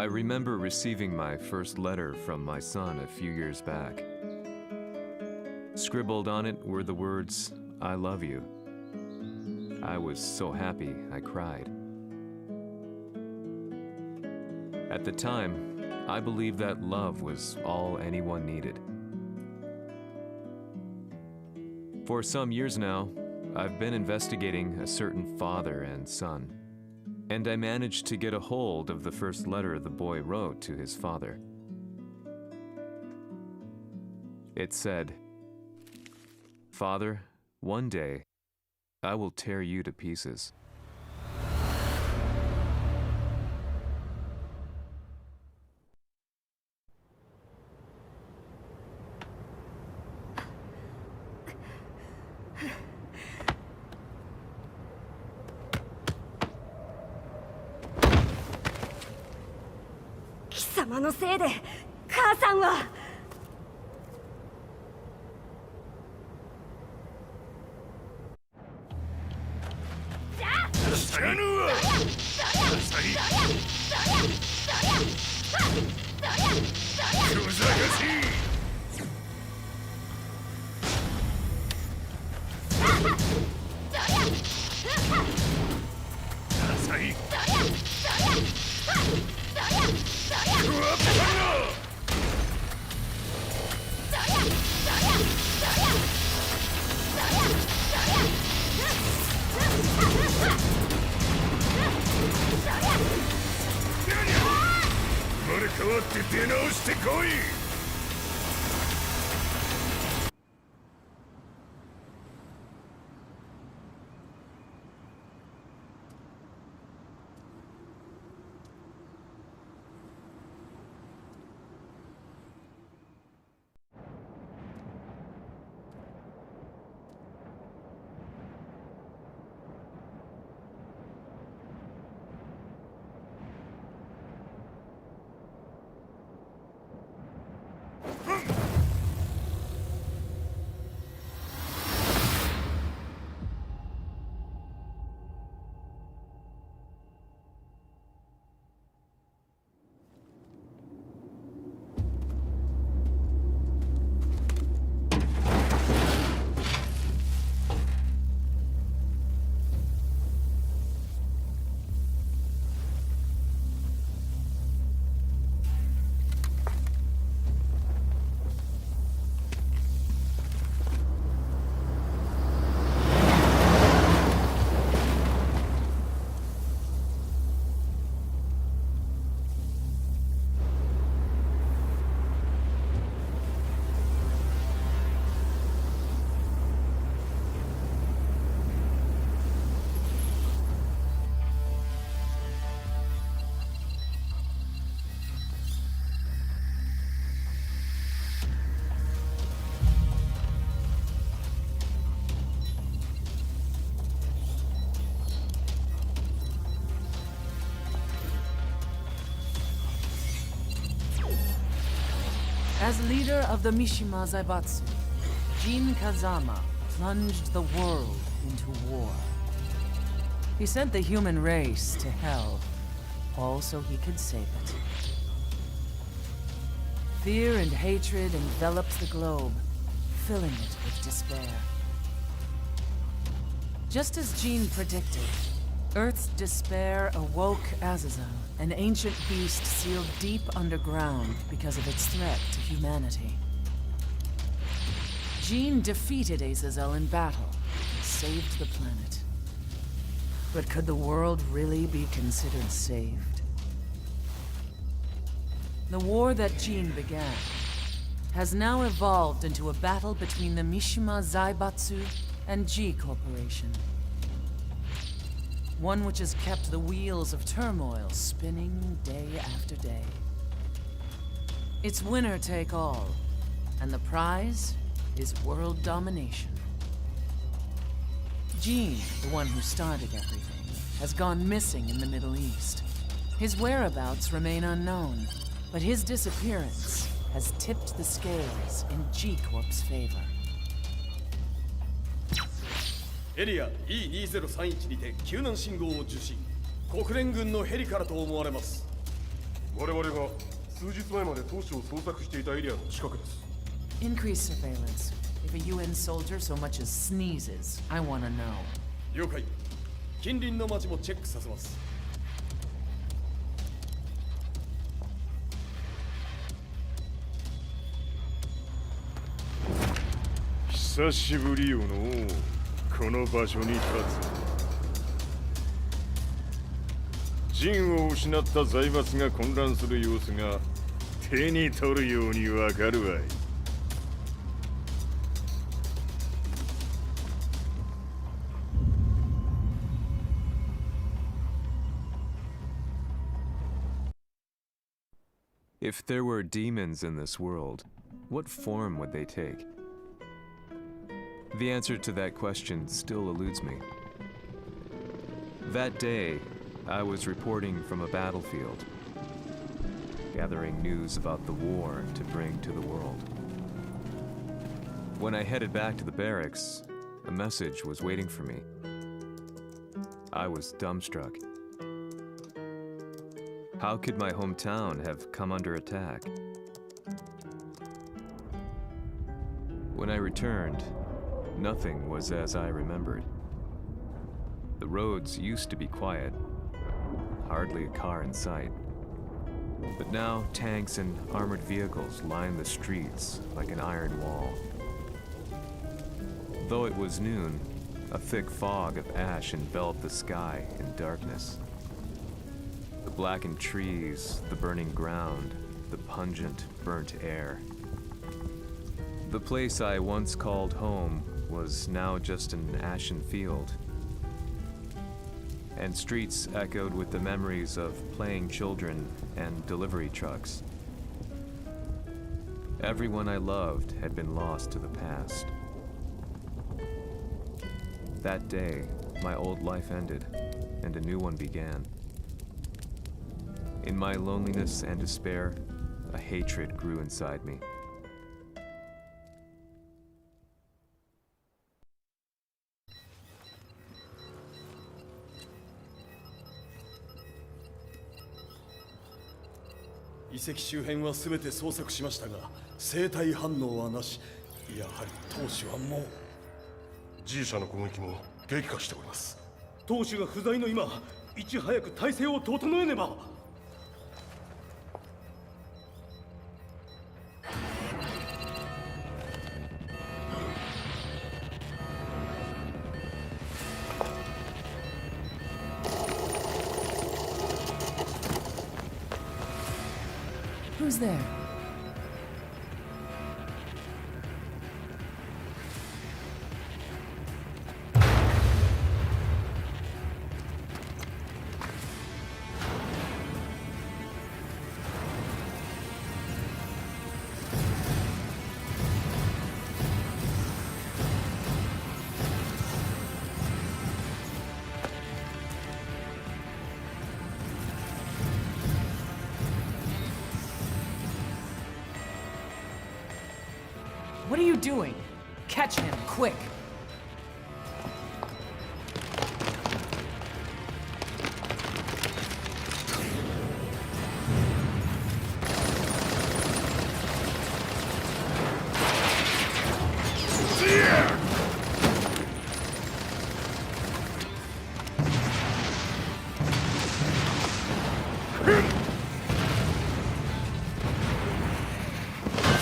remember receiving my first letter from my son a few years back. Scribbled on it were the words, "I love you." I was so happy I cried. At the time, I believed that love was all anyone needed. For some years now, I've been investigating a certain father and son, and I managed to get a hold of the first letter the boy wrote to his father. It said, "Father, one day, I will tear you to pieces." "貴様のせいで母さんは..." As leader of the Mishima Zaibatsu, Jin Kazama plunged the world into war. He sent the human race to hell, all so he could save it. Fear and hatred enveloped the globe, filling it with despair. Just as Jin predicted, Earth's despair awoke Azazel, an ancient beast sealed deep underground because of its threat to humanity. Jin defeated Azazel in battle and saved the planet. But could the world really be considered saved? The war that Jin began has now evolved into a battle between the Mishima Zaibatsu and G Corporation. One which has kept the wheels of turmoil spinning day after day. It's winner take all, and the prize is world domination. Jin, the one who started everything, has gone missing in the Middle East. His whereabouts remain unknown, but his disappearance has tipped the scales in G-Corp's favor. エリア E2031 にて救難信号を受信。国連軍のヘリからと思われます。我々が数日前まで当初を捜索していたエリアの近くです。 Increase surveillance. If a UN soldier so much as sneezes, I want to know. 了解。近隣の町もチェックさせます。久しぶりよのこの場所に立つ。陣を失った財閥が混乱する様子が手に取るようにわかるわい。If there were demons in this world, what form would they take? The answer to that question still eludes me. That day, I was reporting from a battlefield, gathering news about the war to bring to the world. When I headed back to the barracks, a message was waiting for me. I was dumbstruck. How could my hometown have come under attack? When I returned, nothing was as I remembered. The roads used to be quiet, hardly a car in sight. But now tanks and armored vehicles line the streets like an iron wall. Though it was noon, a thick fog of ash enveloped the sky in darkness. The blackened trees, the burning ground, the pungent, burnt air. The place I once called home was now just an ashen field, and streets echoed with the memories of playing children and delivery trucks. Everyone I loved had been lost to the past. That day, my old life ended, and a new one began. In my loneliness and despair, a hatred grew inside me.「遺跡周辺は全て捜索しましたが、生体反応はなし。やはり当主はもう。G 社の攻撃も激化しております。当主が不在の今、いち早く体制を整えねば。 Who's there? What are you doing? Catch him, quick!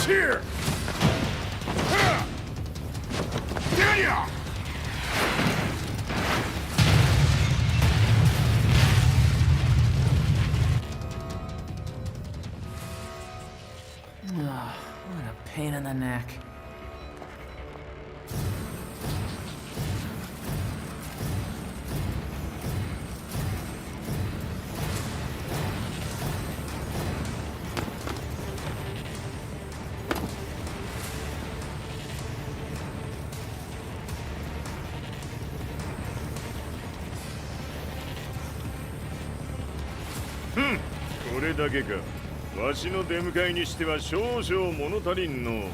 Here! What a pain in the neck. Hmm. これだけか。わしの出迎えにしては少々物足りんの。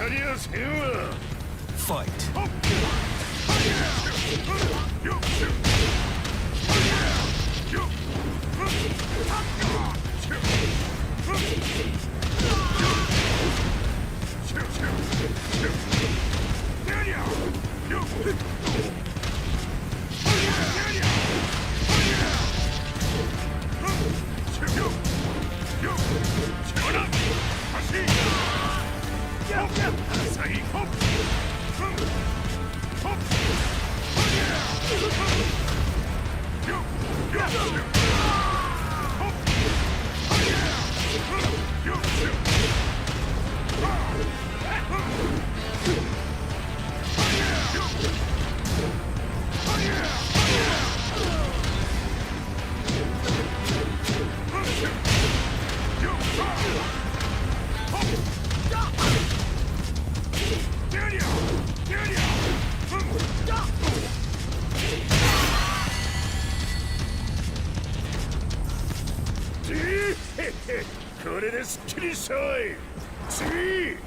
りゃせんわ。 Fight.これですっきりしたい。次。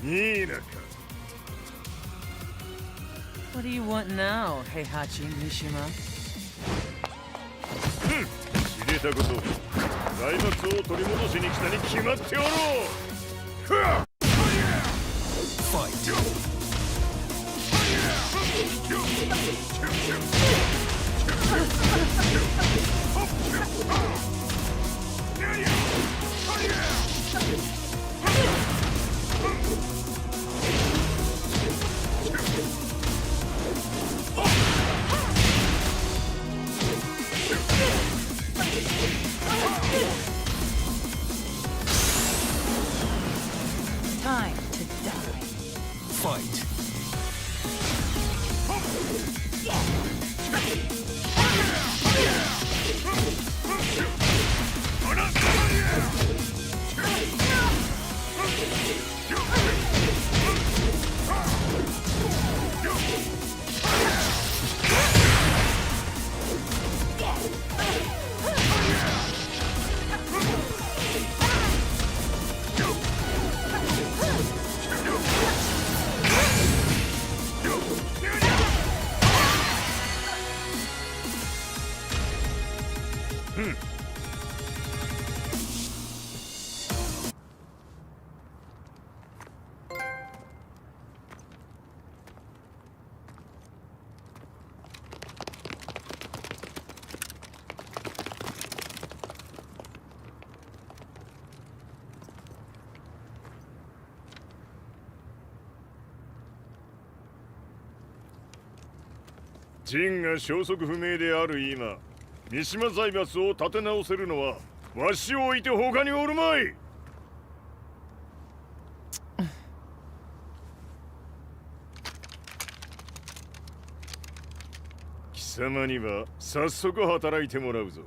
いいなか。 What do you want now, Heihachi Mishima? 知れたこと。財閥を取り戻しに来たに決まっておろう。Fight. Time to die. Fight. Hmm. 陣が消息不明である今、三島財閥を立て直せるのはわしを置いて他におるまい。貴様には早速働いてもらうぞ。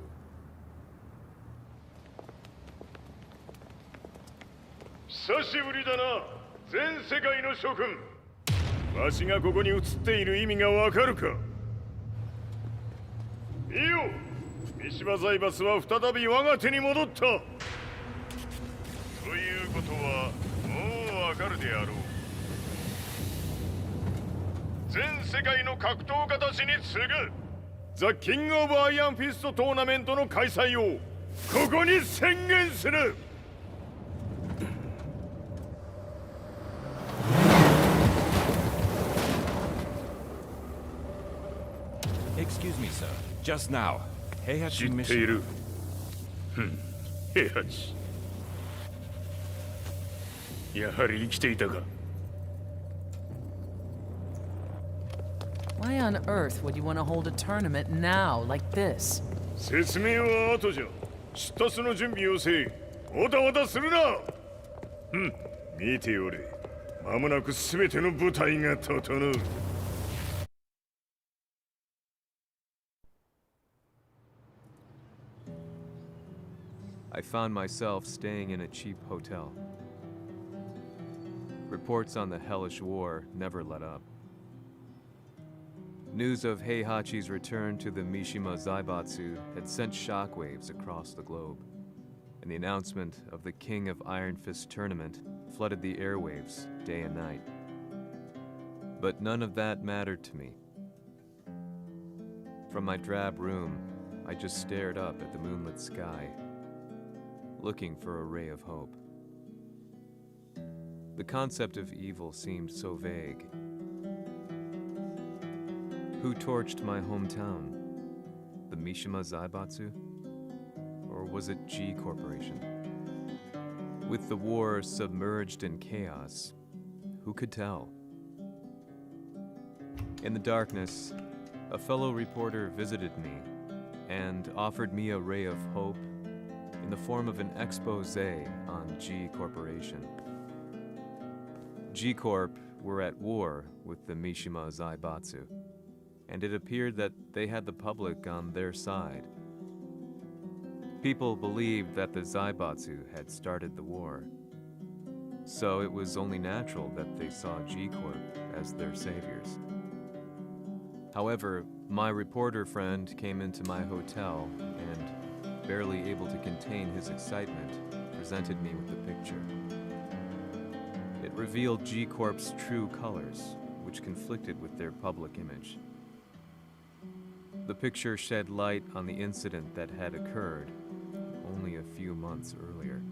久しぶりだな、全世界の諸君。わしがここに映っている意味がわかるか。いいよ、三島財閥は再び我が手に戻った。ということはもうわかるであろう。全世界の格闘家たちに次ぐザ・キング・オブ・アイアンフィストトーナメントの開催をここに宣言する。Excuse me, sir. Just now, Heihachi 知ってい Mishima. る。平八。やはり生きていたか。 Why on earth would you want to hold a tournament now, like this? 説明は後じゃ。出立の準備をせい。おたおたするな。見ておれ。間もなく全ての部隊が整う。I found myself staying in a cheap hotel. Reports on the hellish war never let up. News of Heihachi's return to the Mishima Zaibatsu had sent shockwaves across the globe, and the announcement of the King of Iron Fist tournament flooded the airwaves day and night. But none of that mattered to me. From my drab room, I just stared up at the moonlit sky, looking for a ray of hope. The concept of evil seemed so vague. Who torched my hometown? The Mishima Zaibatsu? Or was it G Corporation? With the war submerged in chaos, who could tell? In the darkness, a fellow reporter visited me and offered me a ray of hope in the form of an expose on G Corporation. G Corp were at war with the Mishima Zaibatsu, and it appeared that they had the public on their side. People believed that the Zaibatsu had started the war, so it was only natural that they saw G Corp as their saviors. However, my reporter friend came into my hotel and, barely able to contain his excitement, presented me with the picture. It revealed G Corp's true colors, which conflicted with their public image. The picture shed light on the incident that had occurred only a few months earlier.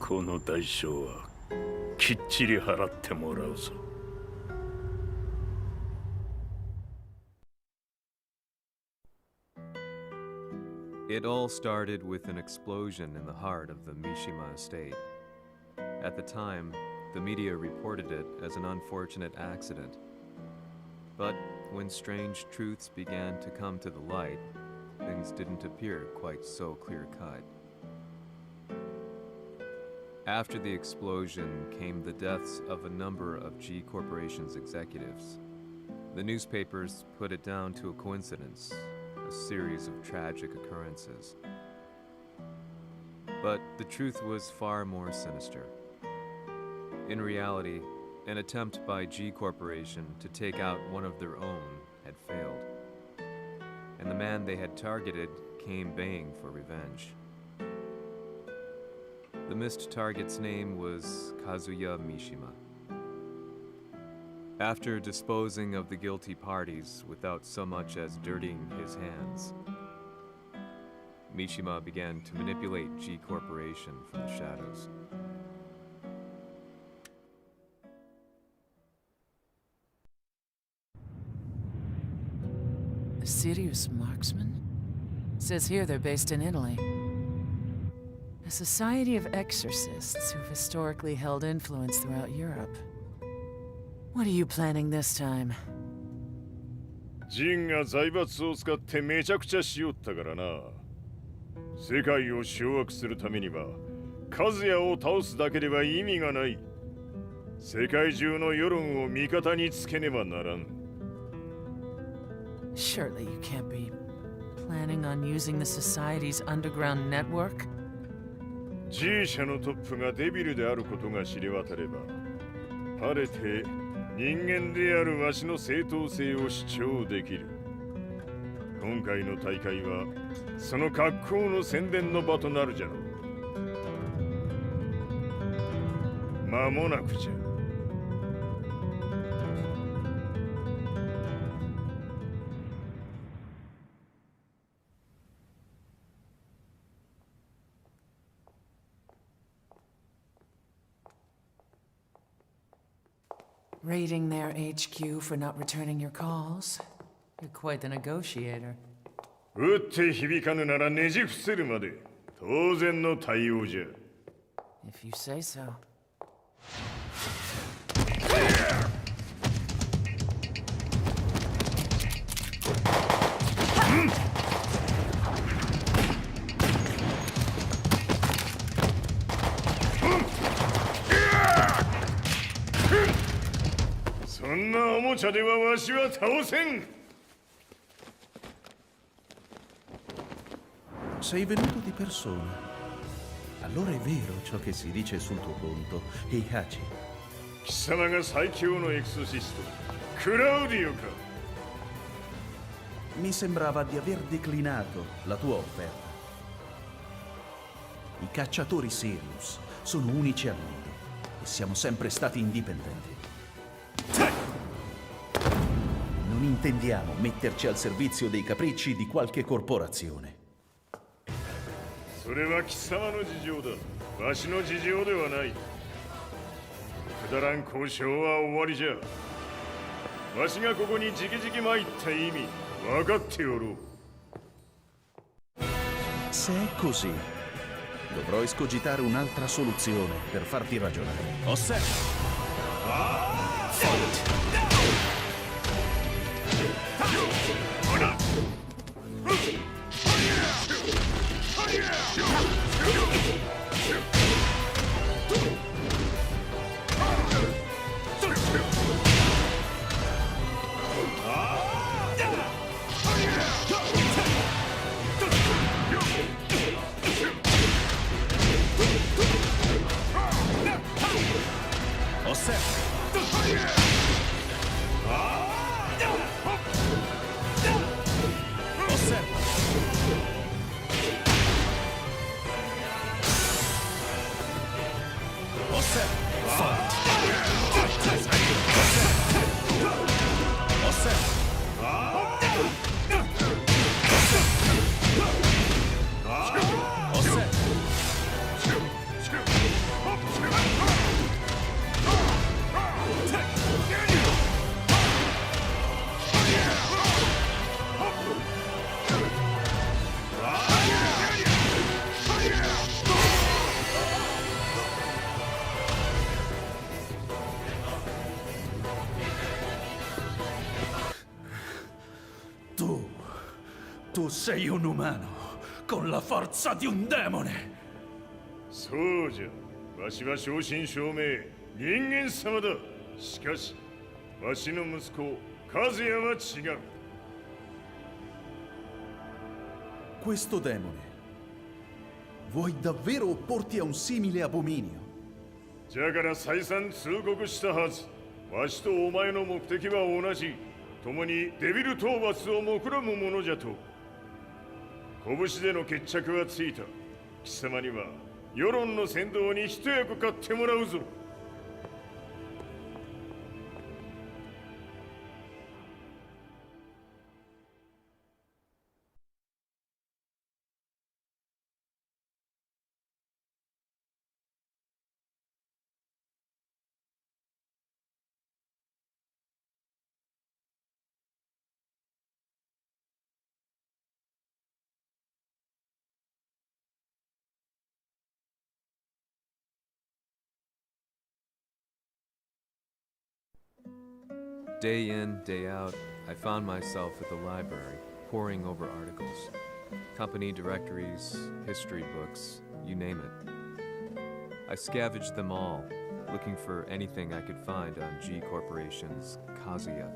この代償はきっちり払ってもらうぞ。It all started with an explosion in the heart of the Mishima estate. At the time, the media reported it as an unfortunate accident. But when strange truths began to come to the light, things didn't appear quite so clear-cut. After the explosion came the deaths of a number of G Corporation's executives. The newspapers put it down to a coincidence, a series of tragic occurrences. But the truth was far more sinister. In reality, an attempt by G Corporation to take out one of their own had failed, and the man they had targeted came baying for revenge. The missed target's name was Kazuya Mishima. After disposing of the guilty parties without so much as dirtying his hands, Mishima began to manipulate G Corporation from the shadows. A serious marksman? Says here they're based in Italy. A society of exorcists who've historically held influence throughout Europe. What are you planning this time? ジンが財閥を使ってめちゃくちゃしよったからな。世界を掌握するためには、カズヤを倒すだけでは意味がない。世界中の世論を味方につけねばならん。Surely you can't be planning on using the society's underground network? G 社のトップがデビルであることが知れ渡れば、晴れて人間であるわしの正当性を主張できる。今回の大会はその格好の宣伝の場となるじゃろう。間もなくじゃ。Raiding their HQ for not returning your calls? You're quite the negotiator. 撃って響かぬならねじ伏せるまで当然の対応じゃ。If you say so. そんなおもちゃではわしは倒せん。Sei venuto di persona. Allora è vero ciò che si dice sul tuo conto, Heihachi. 貴様が最強のエクソシスト、クラウディオか。Mi sembrava di aver declinato la tua offerta. I cacciatori Sirius sono unici al mondo e siamo sempre stati indipendenti. Non intendiamo metterci al servizio dei capricci di qualche corporazione. それは貴様の事情だ。わしの事情ではない。くだらん交渉は終わりじゃ。わしがここに直々参った意味、分かっておろう。Se è così, dovrò escogitare un'altra soluzione per farti ragionare. Osserva! sei un umano, con la forza di un demone. そうじゃ。わしは正真正銘人間様だ。しかしわしの息子和也は違う。 Questo demone, vuoi davvero opporti a un simile abominio? じゃから再三通告したはず。わしとお前の目的は同じ。共にデビル討伐を目論むものじゃと。拳での決着はついた。貴様には世論の先導に一役買ってもらうぞ。 Day in, day out, I found myself at the library, poring over articles. Company directories, history books, you name it. I scavenged them all, looking for anything I could find on G Corporation's Kazuya,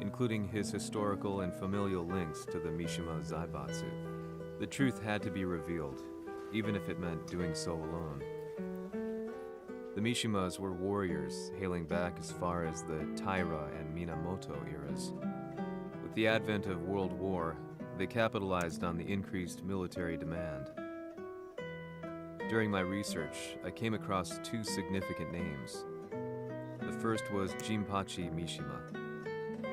including his historical and familial links to the Mishima Zaibatsu. The truth had to be revealed, even if it meant doing so alone. The Mishimas were warriors hailing back as far as the Taira and Minamoto eras. With the advent of World War, they capitalized on the increased military demand. During my research, I came across two significant names. The first was Jinpachi Mishima.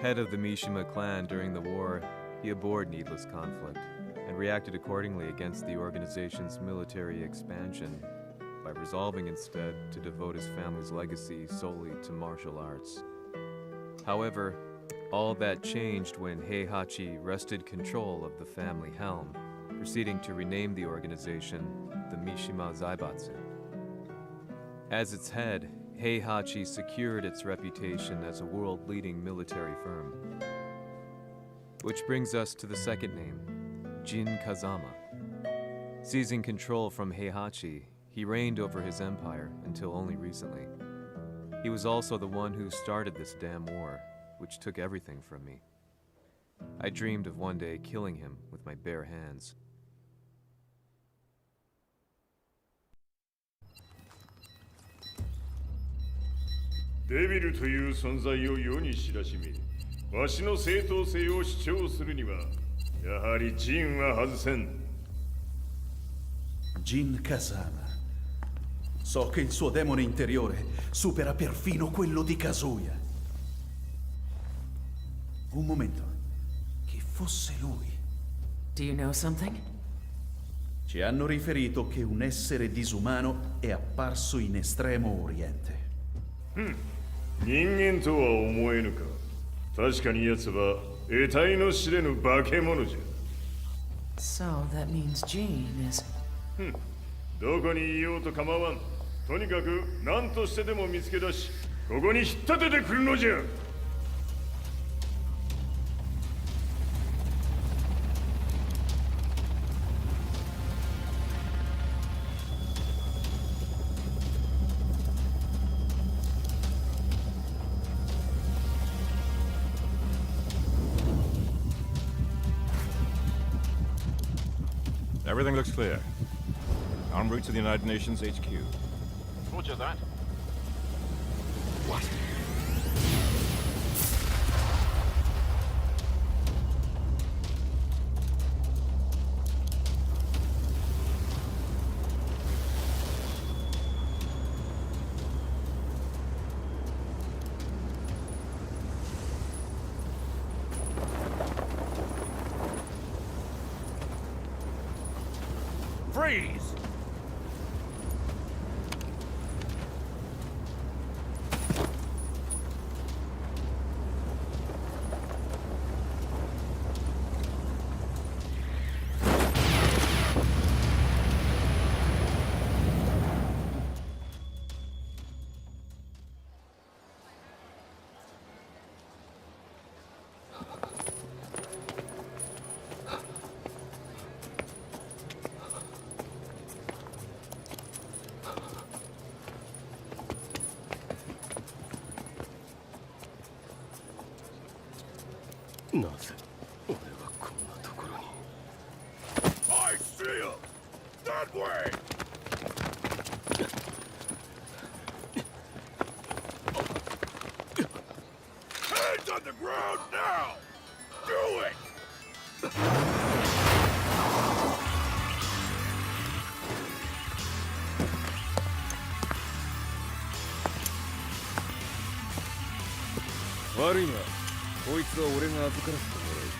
Head of the Mishima clan during the war, he abhorred needless conflict and reacted accordingly against the organization's military expansion by resolving instead to devote his family's legacy solely to martial arts. However, all that changed when Heihachi wrested control of the family helm, proceeding to rename the organization the Mishima Zaibatsu. As its head, Heihachi secured its reputation as a world-leading military firm. Which brings us to the second name, Jin Kazama. Seizing control from Heihachi, he reigned over his empire until only recently. He was also the one who started this damn war, which took everything from me. I dreamed of one day killing him with my bare hands. デビルという存在を世に知らしめ、わしの正当性を主張するには、やはりジンは外せん。 Jin Kazama. So che il suo demone interiore supera perfino quello di Kazuya. Un momento. Chi fosse lui? Do you know something? Ci hanno riferito che un essere disumano è apparso in Estremo Oriente. 人間とは思えぬか。確かに奴は得体の知れぬ化け物じゃ。 So that means Jean is... どこにいようと構わん。とにかく何としてでも見つけ出し、ここに引っ立ててくるのじゃ。 Everything looks clear. En route to the United Nations HQ. Roger that. What? Freeze! なぜ俺はこんなところに。 I see him! That way! Hands on the ground now! Do it! 悪いな、こいつは俺が預からせてもらう。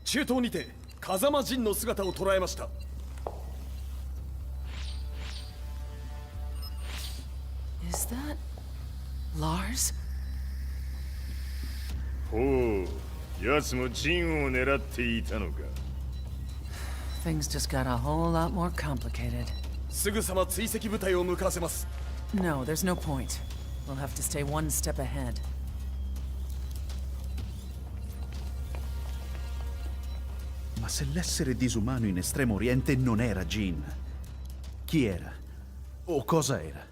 中東にて風間陣の姿を捉えました。 Is that Lars? ほう、奴も陣を狙っていたのか。 Things just got a whole lot more complicated. すぐさま追跡部隊を向かわせます。 No, there's no point. We'll have to stay one step ahead. Ma se l'essere disumano in Estremo Oriente non era Jin, chi era? O cosa era?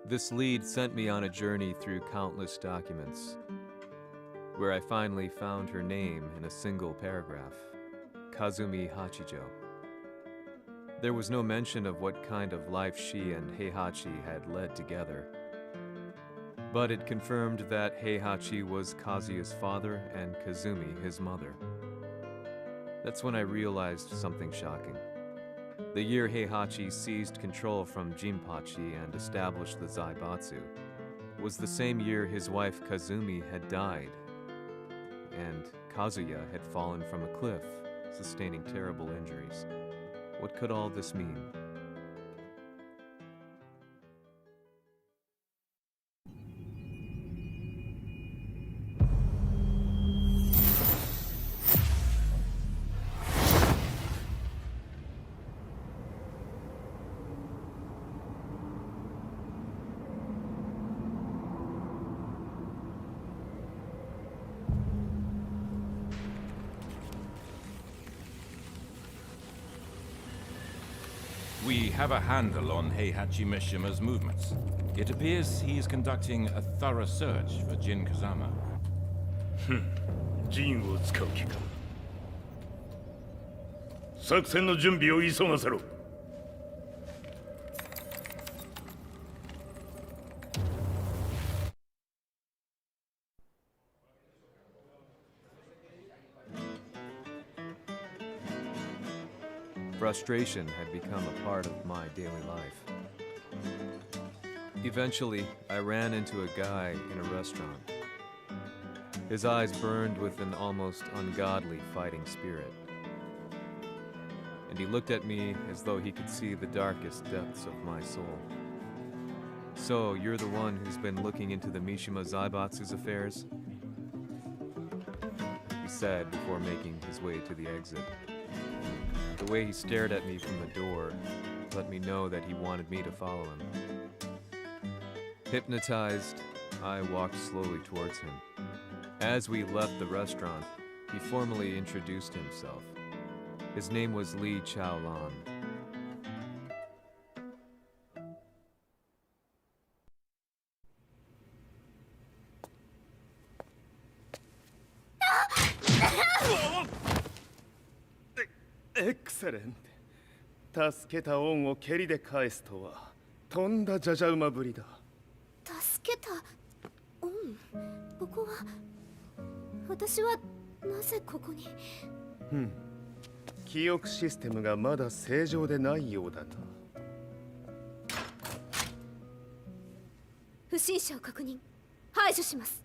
This lead sent me on a journey through countless documents, where I finally found her name in a single paragraph, Kazumi Hachijo. There was no mention of what kind of life she and Heihachi had led together, but it confirmed that Heihachi was Kazuya's father and Kazumi his mother. That's when I realized something shocking. The year Heihachi seized control from Jinpachi and established the Zaibatsu was the same year his wife Kazumi had died, and Kazuya had fallen from a cliff, sustaining terrible injuries. What could all this mean? We have a handle on Heihachi Mishima's movements. It appears he is conducting a thorough search for Jin Kazama. 陣を使う気か。作戦の準備を急がせろ。Frustration had become a part of my daily life. Eventually, I ran into a guy in a restaurant. His eyes burned with an almost ungodly fighting spirit. And he looked at me as though he could see the darkest depths of my soul. So, you're the one who's been looking into the Mishima Zaibatsu's affairs? He said before making his way to the exit. The way he stared at me from the door let me know that he wanted me to follow him. Hypnotized, I walked slowly towards him. As we left the restaurant, he formally introduced himself. His name was Li Chaolan. Excellent. 助けた恩を蹴りで返すとはとんだじゃじゃ馬ぶりだ。助けた恩。ここは私はなぜここに。記憶システムがまだ正常でないようだな。不審者を確認。排除します。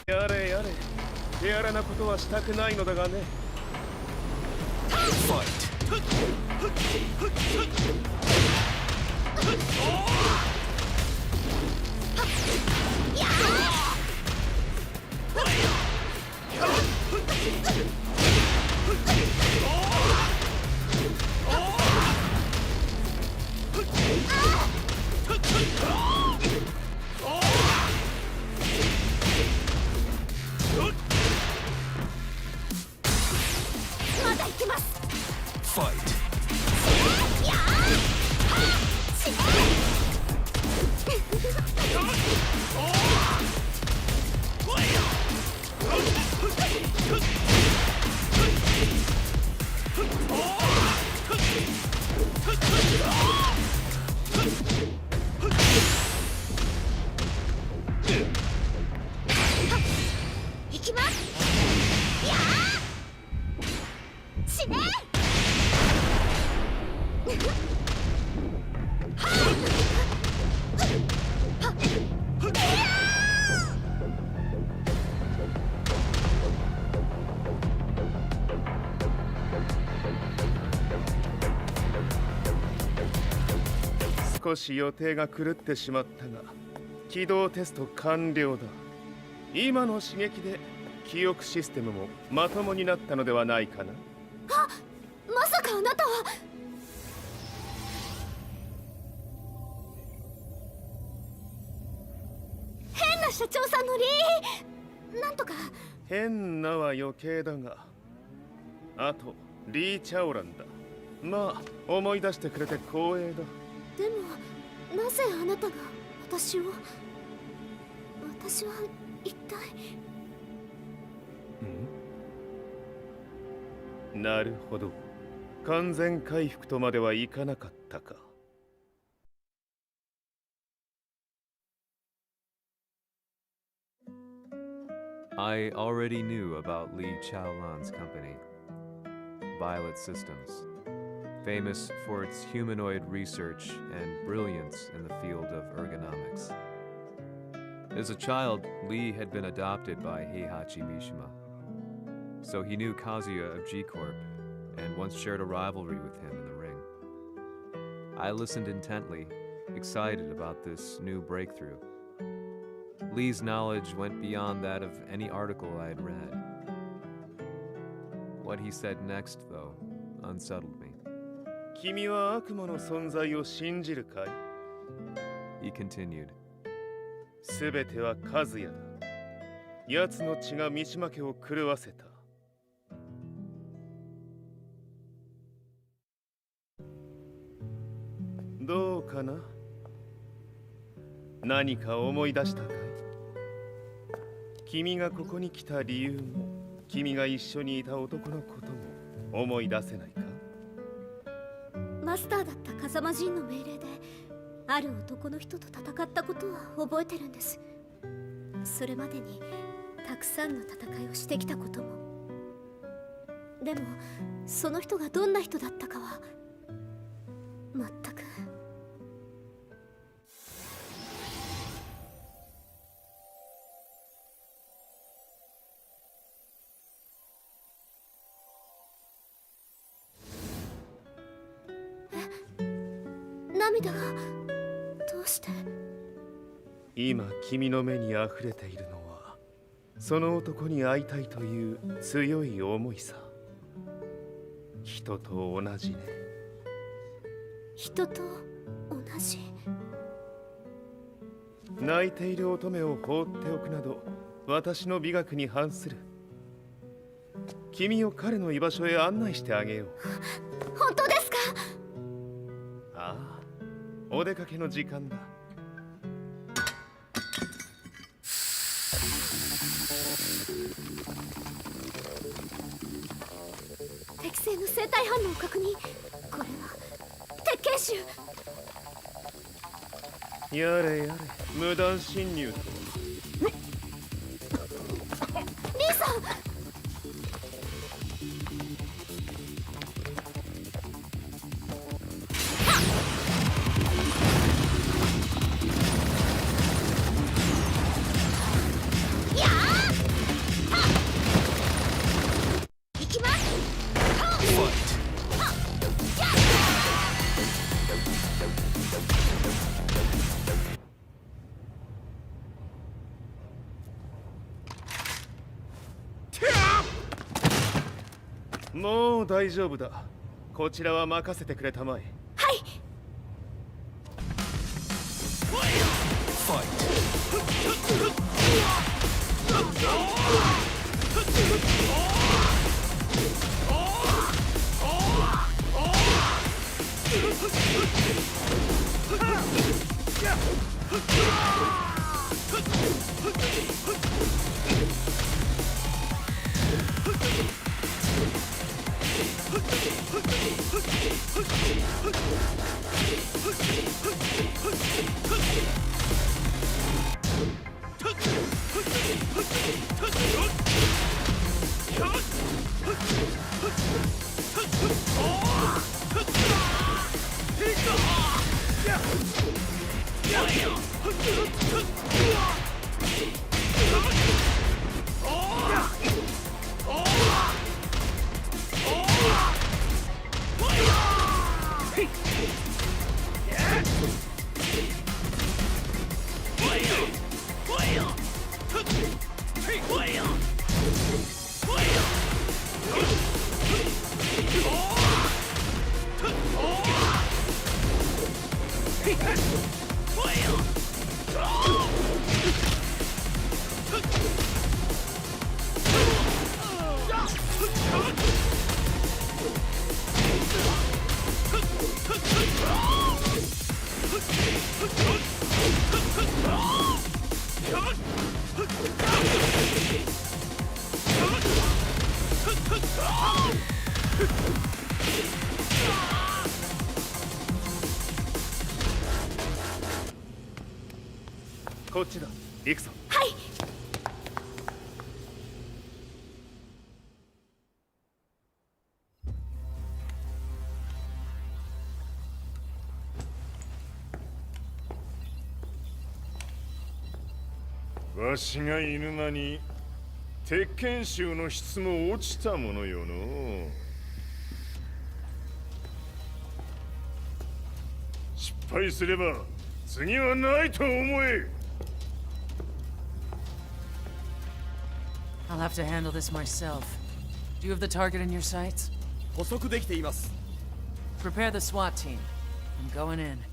やれやれ。手荒なことはしたくないのだがね。まだ行きます。行きます。やー死ね。少し予定が狂ってしまったが起動テスト完了だ。今の刺激で記憶システムもまともになったのではないかな。あ、まさかあなたは。変な社長さんのなんとか。変なは余計だが、あとリー・チャオランだ。まあ思い出してくれて光栄だ。でもなぜあなたが私を。私は一体。なるほど。完全回復とまではいかなかったか。I already knew about Li Chaolan's company, Violet Systems, famous for its humanoid research and brilliance in the field of ergonomics. As a child, Li had been adopted by Heihachi Mishima, so he knew Kazuya of G-Corp and once shared a rivalry with him in the ring. I listened intently, excited about this new breakthrough. Li's knowledge went beyond that of any article I had read. What he said next, though, unsettled me. 君は悪魔の存在を信じるかい? He continued. すべてはカズヤだ。奴の血が三島家を狂わせた。どうかな？何か思い出したかい？君がここに来た理由も、君が一緒にいた男のことも思い出せないか？マスターだった風間陣の命令である男の人と戦ったことは覚えてるんです。それまでにたくさんの戦いをしてきたことも。でもその人がどんな人だったかは全く。涙がどうして？今君の目に溢れているのはその男に会いたいという強い思いさ。人と同じね。人と同じ？泣いている乙女を放っておくなど私の美学に反する。君を彼の居場所へ案内してあげよう。本当ですか？ああ、お出かけの時間だ。適正の生体反応を確認。これは鉄拳臭。やれやれ、無断侵入と。リーさん。もう大丈夫だ。こちらは任せてくれたまえ。はい。こっちだ。行くぞ。はい。わしが犬間に鉄拳衆の質も落ちたものよの。失敗すれば次はないと思え。I'll have to handle this myself. Do you have the target in your sights? 捕捉できています。 Prepare the SWAT team. I'm going in.「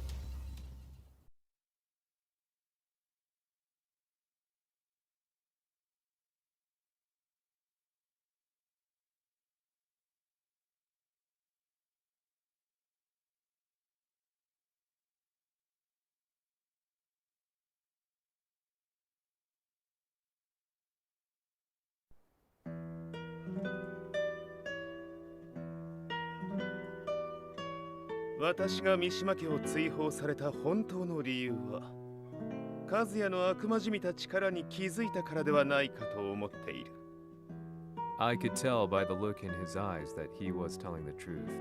私が三島家を追放された本当の理由は和也の悪魔じみた力に気づいたからではないかと思っている。I could tell by the look in his eyes that he was telling the truth.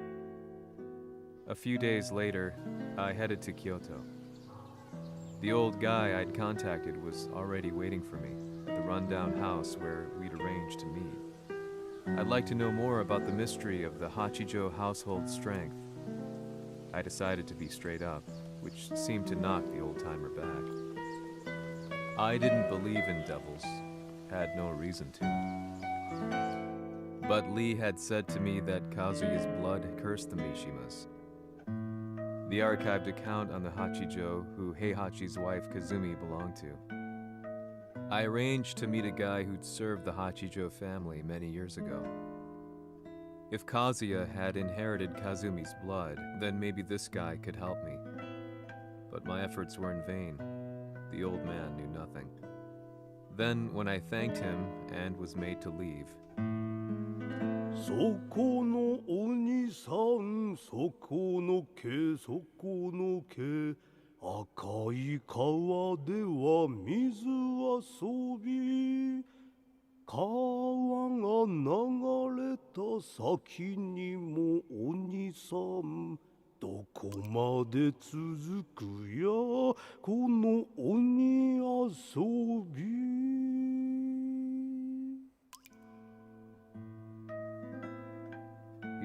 A few days later, I headed to Kyoto. The old guy I'd contacted was already waiting for me at the rundown house where we'd arranged to meet. I'd like to know more about the mystery of the Hachijo household strength. I decided to be straight up, which seemed to knock the old-timer back. I didn't believe in devils, had no reason to. But Lee had said to me that Kazuya's blood cursed the Mishimas. The archived account on the Hachijo who Heihachi's wife Kazumi belonged to. I arranged to meet a guy who'd served the Hachijo family many years ago. If Kazuya had inherited Kazumi's blood, then maybe this guy could help me. But my efforts were in vain. The old man knew nothing. Then, when I thanked him and was made to leave, そこの鬼さん、そこの毛、そこの毛、赤い川では水遊び、川が流れた先にも鬼さん、どこまで続くや、この鬼遊び。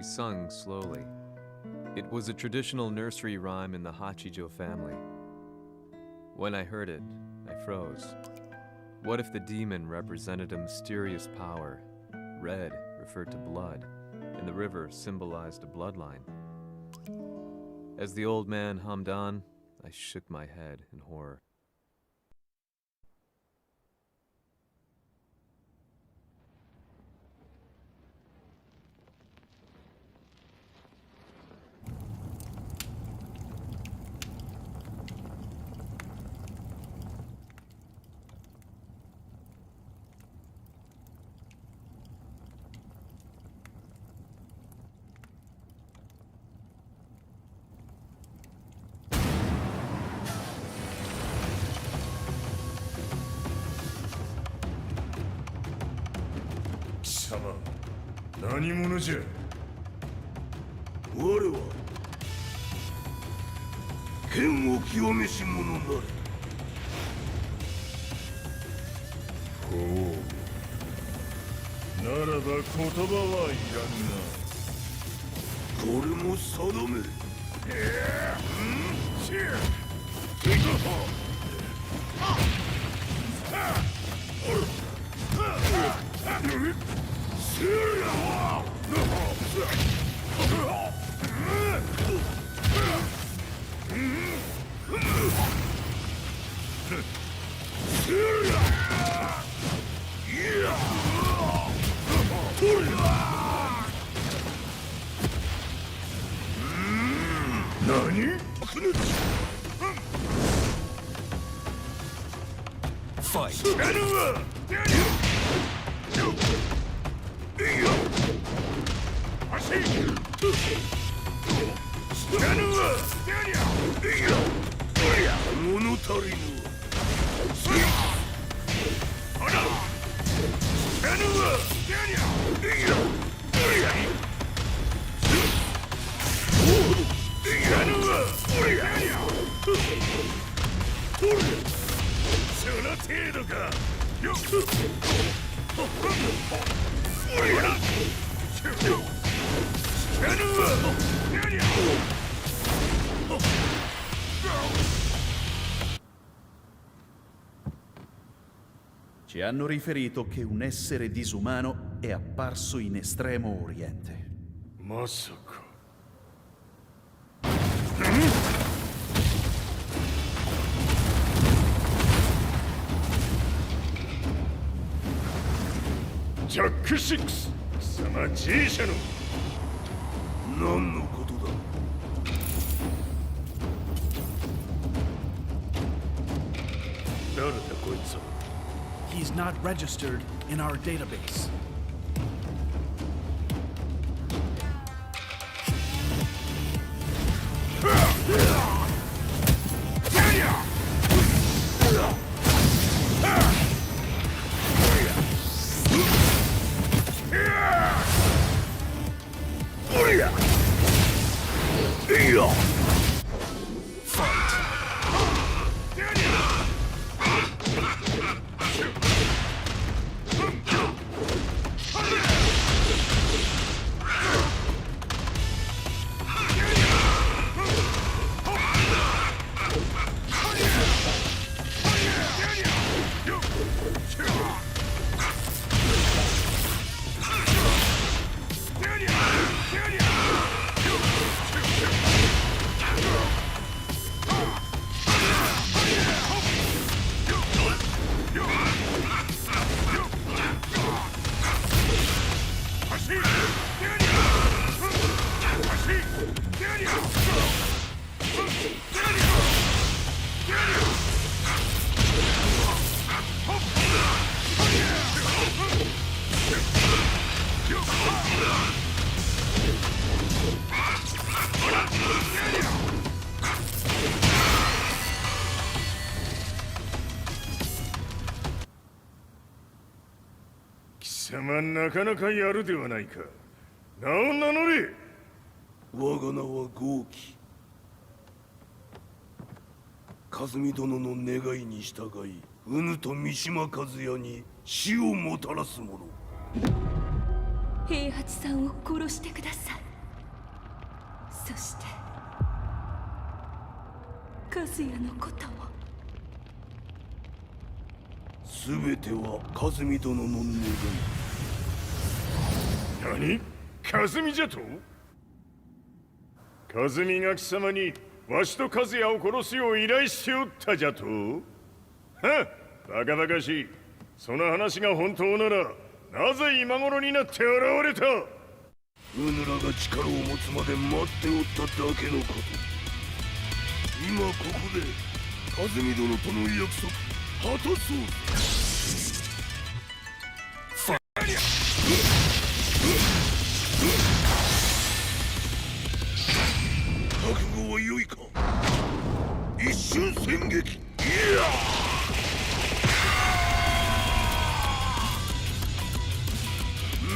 he sung slowly. It was a traditional nursery rhyme in the Hachijo family. When I heard it, I froze. What if the demon represented a mysterious power? Red referred to blood, and the river symbolized a bloodline. As the old man hummed on, I shook my head in horror. Sama, 何者じゃ。我は剣を清めし者なり。ほう。ならば言葉はいらんな。これも定め。何？ Fight! Ci hanno riferito che un essere disumano è apparso in Estremo Oriente. まさか。ジャック6、貴様 G 社の何のことだ。誰だこいつは。 He's not registered in our database. 貴様なかなかやるではないか。名を名乗れ。我が名は豪輝。和美殿の願いに従い、うぬと三島和也に死をもたらす者。平八さんを殺してください。そして和也のことも。全ては和美殿の願い。何？和美じゃと？和美が貴様にわしと和也を殺すよう依頼しておったじゃと？はっ、バカバカしい。その話が本当ならなぜ今頃になって現れた？うぬらが力を持つまで待っておっただけのこと。今ここで和美殿との約束果たそう。覚悟は良いか。一瞬戦撃。いや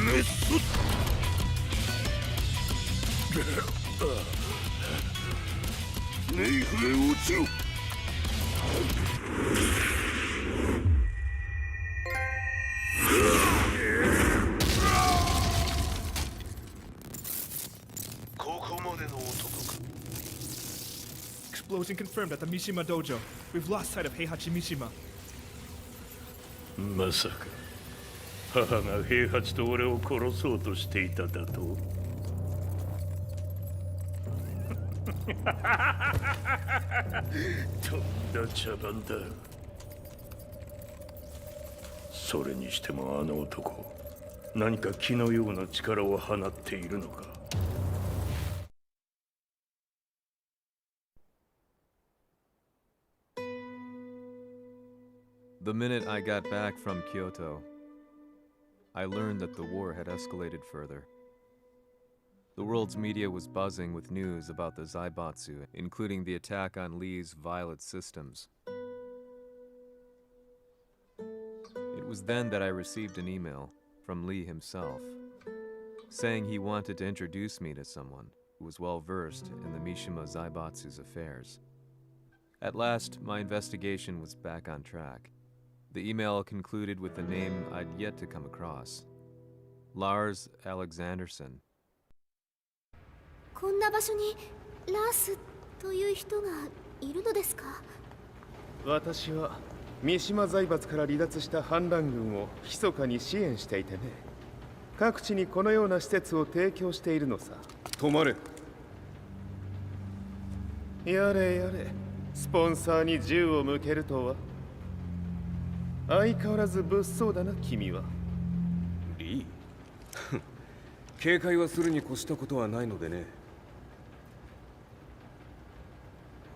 メスネイフへ落ちよ。ここまでの男か。Explosion confirmed at the Mishima dojo. We've lost sight of Heihachi Mishima. まさか母が平八と俺を殺そうとしていただと？とんだ茶番だ。それにしてもあの男、何か気のような力を放っているのか。The minute I got back from Kyoto, I learned that the war had escalated further. The world's media was buzzing with news about the Zaibatsu, including the attack on Lee's Violet systems. It was then that I received an email from Lee himself, saying he wanted to introduce me to someone who was well versed in the Mishima Zaibatsu's affairs. At last, my investigation was back on track. The email concluded with a name I'd yet to come across. Lars Alexanderson. こんな場所にラースという人がいるのですか？私は三島財閥から離脱した反乱軍を密かに支援していてね。各地にこのような施設を提供しているのさ。止まれ。やれやれ、スポンサーに銃を向けるとは。相変わらず物騒だな、君は。リー警戒はするに越したことはないのでね。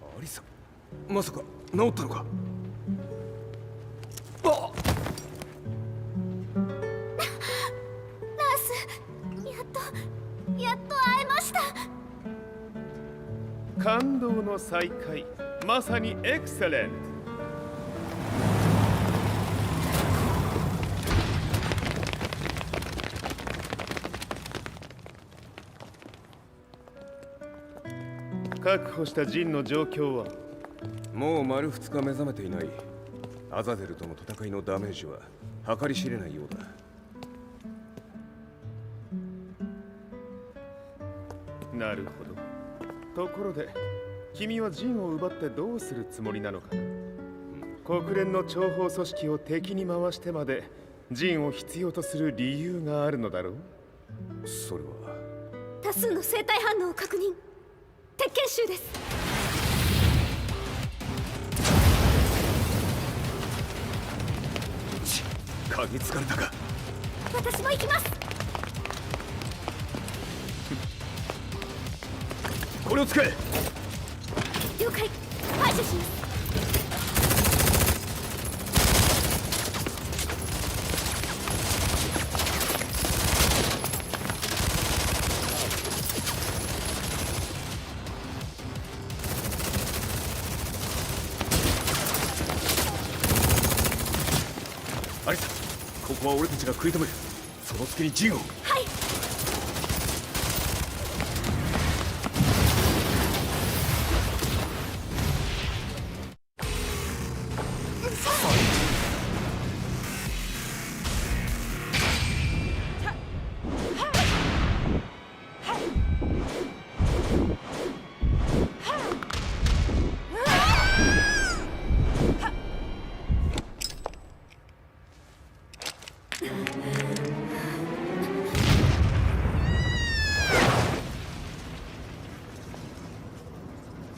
アリサ、まさか治ったのか？あっ、ラース、やっと会えました。感動の再会、まさにエクセレント。確保したジンの状況は？もう丸2日目覚めていない。アザゼルとの戦いのダメージは計り知れないようだ。なるほど。ところで、君はジンを奪ってどうするつもりなのかな？国連の諜報組織を敵に回してまでジンを必要とする理由があるのだろう？それは多数の生体反応を確認。鉄拳衆です。嗅ぎつかれたか。私も行きます。これを使え。了解。排除します。アリサ、ここは俺たちが食い止める。その隙にジンを。はい。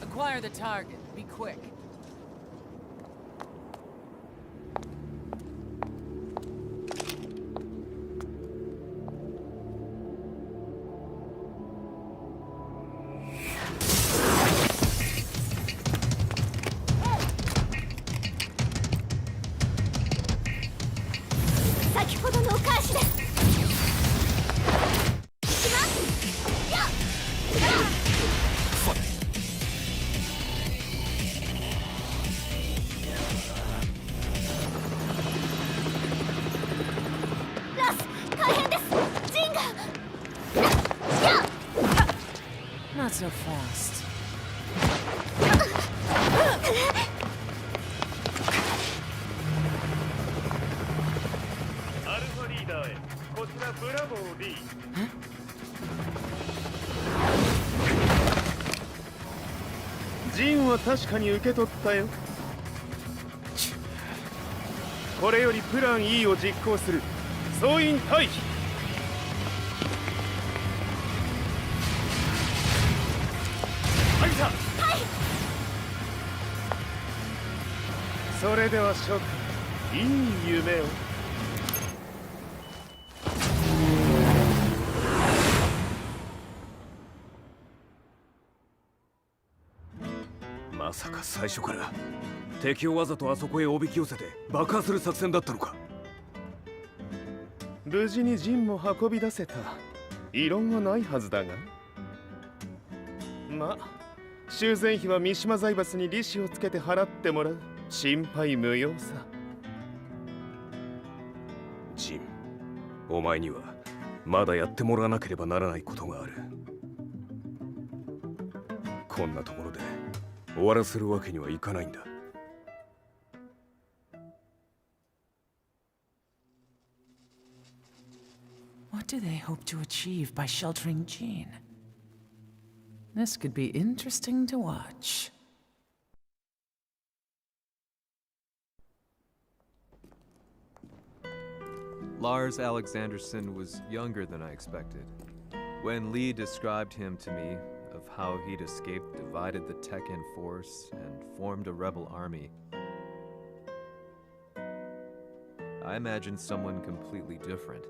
Acquire the target. Be quick. Not so fast. アルファリーダーへ。こちらブラボー D。ジンは確かに受け取ったよ。これよりプラン E を実行する。総員退避。はいそれでは諸君、いい夢を。まさか最初から敵をわざとあそこへおびき寄せて爆破する作戦だったのか。無事にジンも運び出せた。異論はないはずだが。まあ修繕費は三島財閥に利子をつけて払ってもらう。心配無用さ。ジン、お前にはまだやってもらわなければならないことがある。こんなところで終わらせるわけにはいかないんだ。What do they hope to achieve by sheltering Jean? This could be interesting to watch. Lars Alexanderson was younger than I expected. When Lee described him to me, of how he'd escaped, divided the Tekken force, and formed a rebel army, I imagined someone completely different.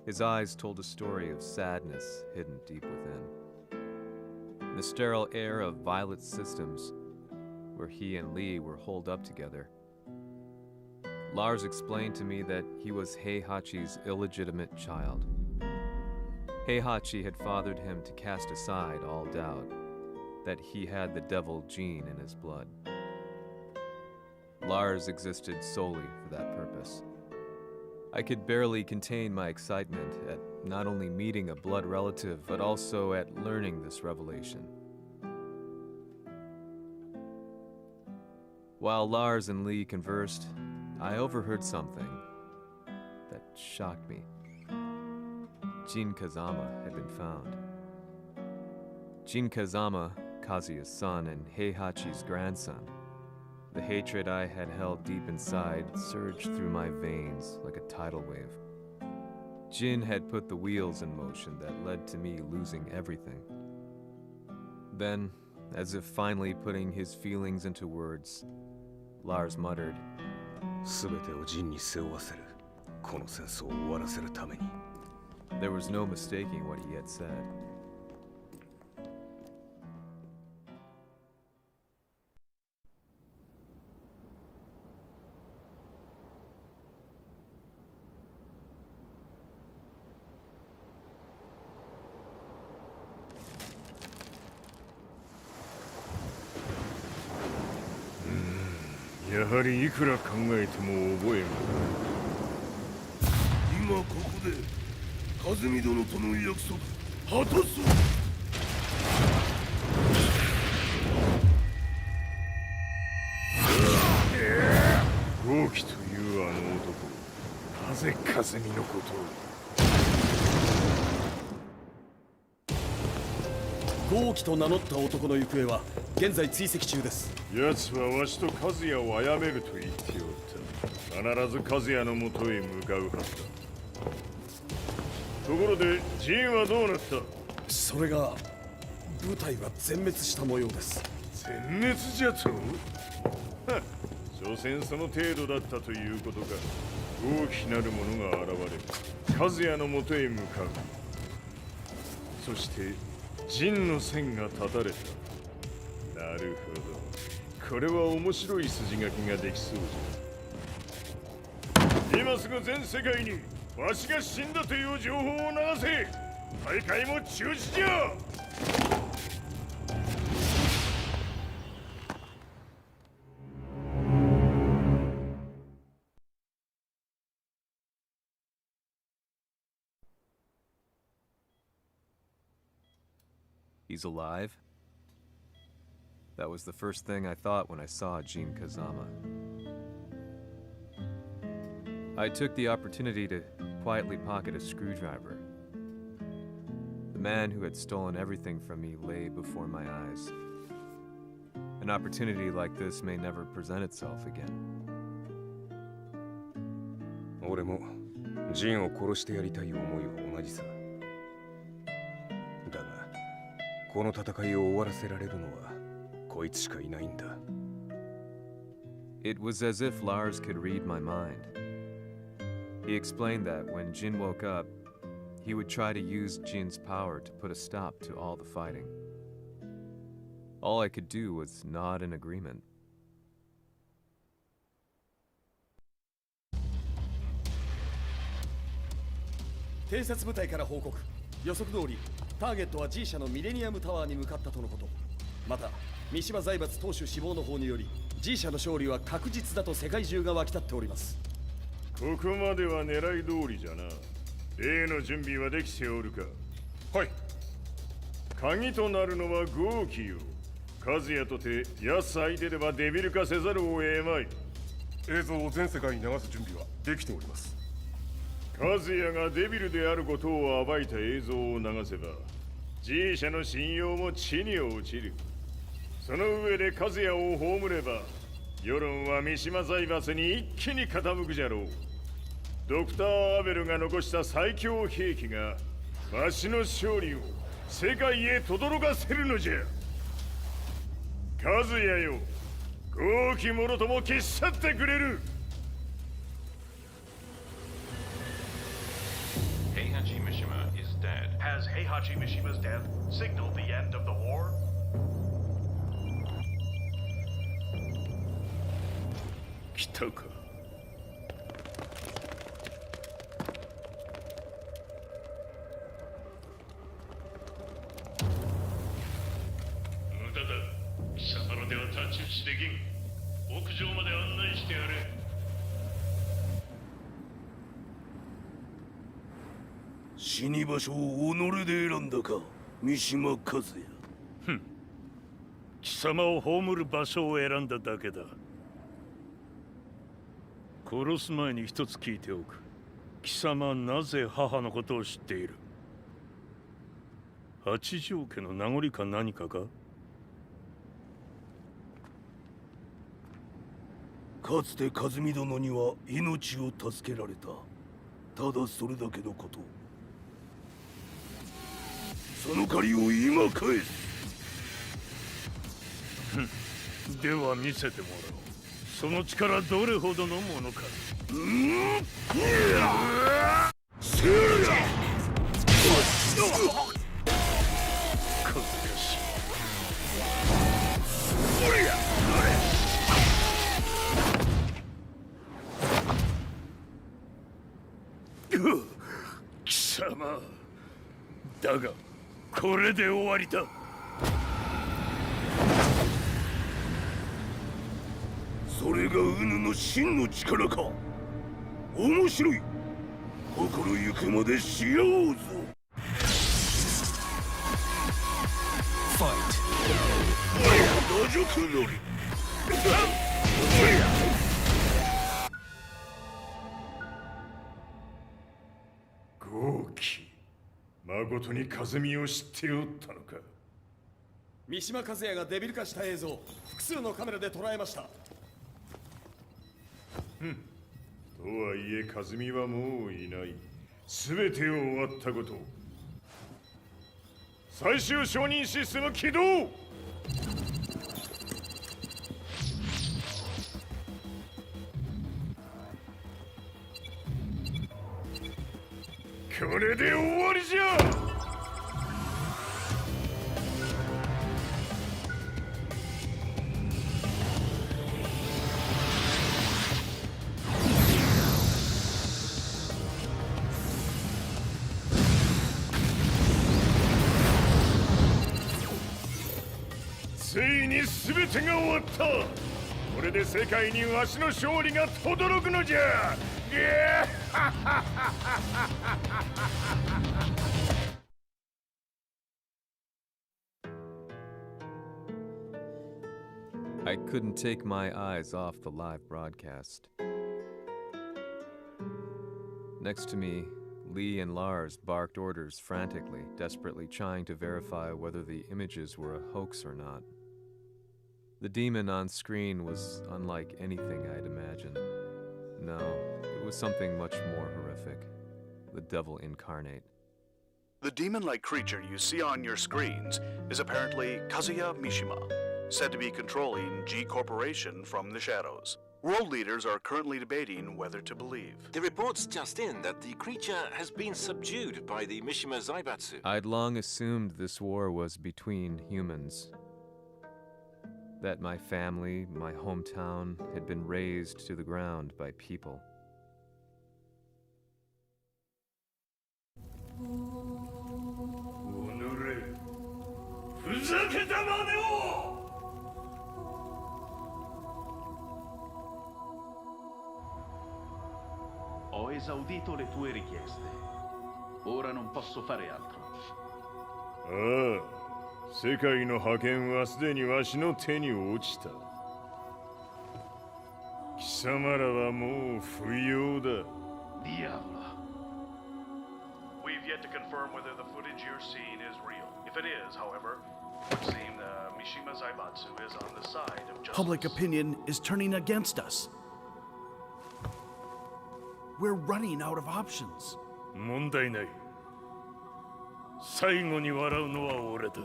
His eyes told a story of sadness hidden deep within. In the sterile air of Violet Systems, where he and Lee were holed up together, Lars explained to me that he was Heihachi's illegitimate child. Heihachi had fathered him to cast aside all doubt that he had the devil gene in his blood. Lars existed solely for that purpose. I could barely contain my excitement at not only meeting a blood relative, but also at learning this revelation. While Lars and Lee conversed, I overheard something that shocked me. Jin Kazama had been found. Jin Kazama, Kazuya's son and Heihachi's grandson. The hatred I had held deep inside surged through my veins like a tidal wave. Jin had put the wheels in motion that led to me losing everything. Then, as if finally putting his feelings into words, Lars muttered, 全てをジンに背負わせる。この戦争を終わらせるために。 There was no mistaking what he had said. Hmm, やはりいくら考えても覚えがない。今ここで和美殿との約束果たそう。豪輝というあの男、なぜ風見のことを。豪輝と名乗った男の行方は現在追跡中です。奴はわしと和也を殺めると言っておった。必ず和也のもとへ向かうはずだ。ところでジンはどうなった？それが部隊は全滅した模様です。全滅じゃと？はっ、所詮その程度だったということか。大きなる者が現れ、和也のもとへ向かう。そして陣の線が断たれた。なるほど、これは面白い筋書きができそうじゃ。今すぐ全世界にわしが死んだという情報を流せ。大会も中止じゃ。He's alive? That was the first thing I thought when I saw Jin Kazama. I took the opportunity to quietly pocket a screwdriver. The man who had stolen everything from me lay before my eyes. An opportunity like this may never present itself again. 俺もジンを殺してやりたい思いは同じさ。だがこの戦いを終わらせられるのはこいつしかいないんだ。It was as if Lars could read my mind. He explained that when Jin woke up, he would try to use Jin's power to put a stop to all the fighting. All I could do was nod in agreement. 偵察部隊から報告。予測通りターゲットは G 社のミレニアムタワーに向かったとのこと。また三島財閥当主死亡の方により G 社の勝利は確実だと世界中が沸き立っております。ここまでは狙い通りじゃな。例の準備はできておるか？はい。鍵となるのは豪輝よ。和也とて奴相手ではデビル化せざるを得まい。映像を全世界に流す準備はできております。和也がデビルであることを暴いた映像を流せば G 社の信用も地に落ちる。その上で和也を葬れば世論は三島財閥に一気に傾くじゃろう。ドクター・アベルが残した最強兵器がわしの勝利を世界へ轟かせるのじゃ。和也よ、豪輝者とも消し去ってくれる。Heihachi Mishima is dead. Has Heihachi Mishima's death signaled the end of the war? 来たか。無駄だ。貴様らでは太刀打ちできん。屋上まで案内してやれ。死に場所を己で選んだか、三島和也。貴様を葬る場所を選んだだけだ。殺す前に一つ聞いておく。貴様はなぜ母のことを知っている？八条家の名残か何かか？かつて和美殿には命を助けられた。ただそれだけのこと。その借りを今返す。では見せてもらおう。その力どれほどのものか。せや！こずかしい。貴様だがこれで終わりだ。それがウヌの真の力か。面白い。心ゆくまでしようぞ。土足乗り。豪輝、誠に風見を知っておったのか。三島和也がデビル化した映像、複数のカメラで捉えました。とはいえ風見はもういない。全てを終わったこと。最終承認システム起動。これで終わりじゃ。ついに全てが終わった。これで世界にわしの勝利が轟くのじゃ。I couldn't take my eyes off the live broadcast. Next to me, Lee and Lars barked orders frantically, desperately trying to verify whether the images were a hoax or not. The demon on screen was unlike anything I'd imagined. No, it was something much more horrific. The devil incarnate. The demon-like creature you see on your screens is apparently Kazuya Mishima, said to be controlling G Corporation from the shadows. World leaders are currently debating whether to believe. The report's just in that the creature has been subdued by the Mishima Zaibatsu. I'd long assumed this war was between humans. That my family, my hometown, had been razed to the ground by people. Ho esaudito le tue richieste. Ora non posso fare altro. ああ、世界の覇権はすでにわしの手に落ちた。貴様らはもう不要だ。Diavolo. We've yet to confirm whether the footage you're seeing is real. If it is, however, it would seem Mishima Zaibatsu is on the side of justice. Public opinion is turning against us. We're running out of options. 問題ない。最後に笑うのは俺だ。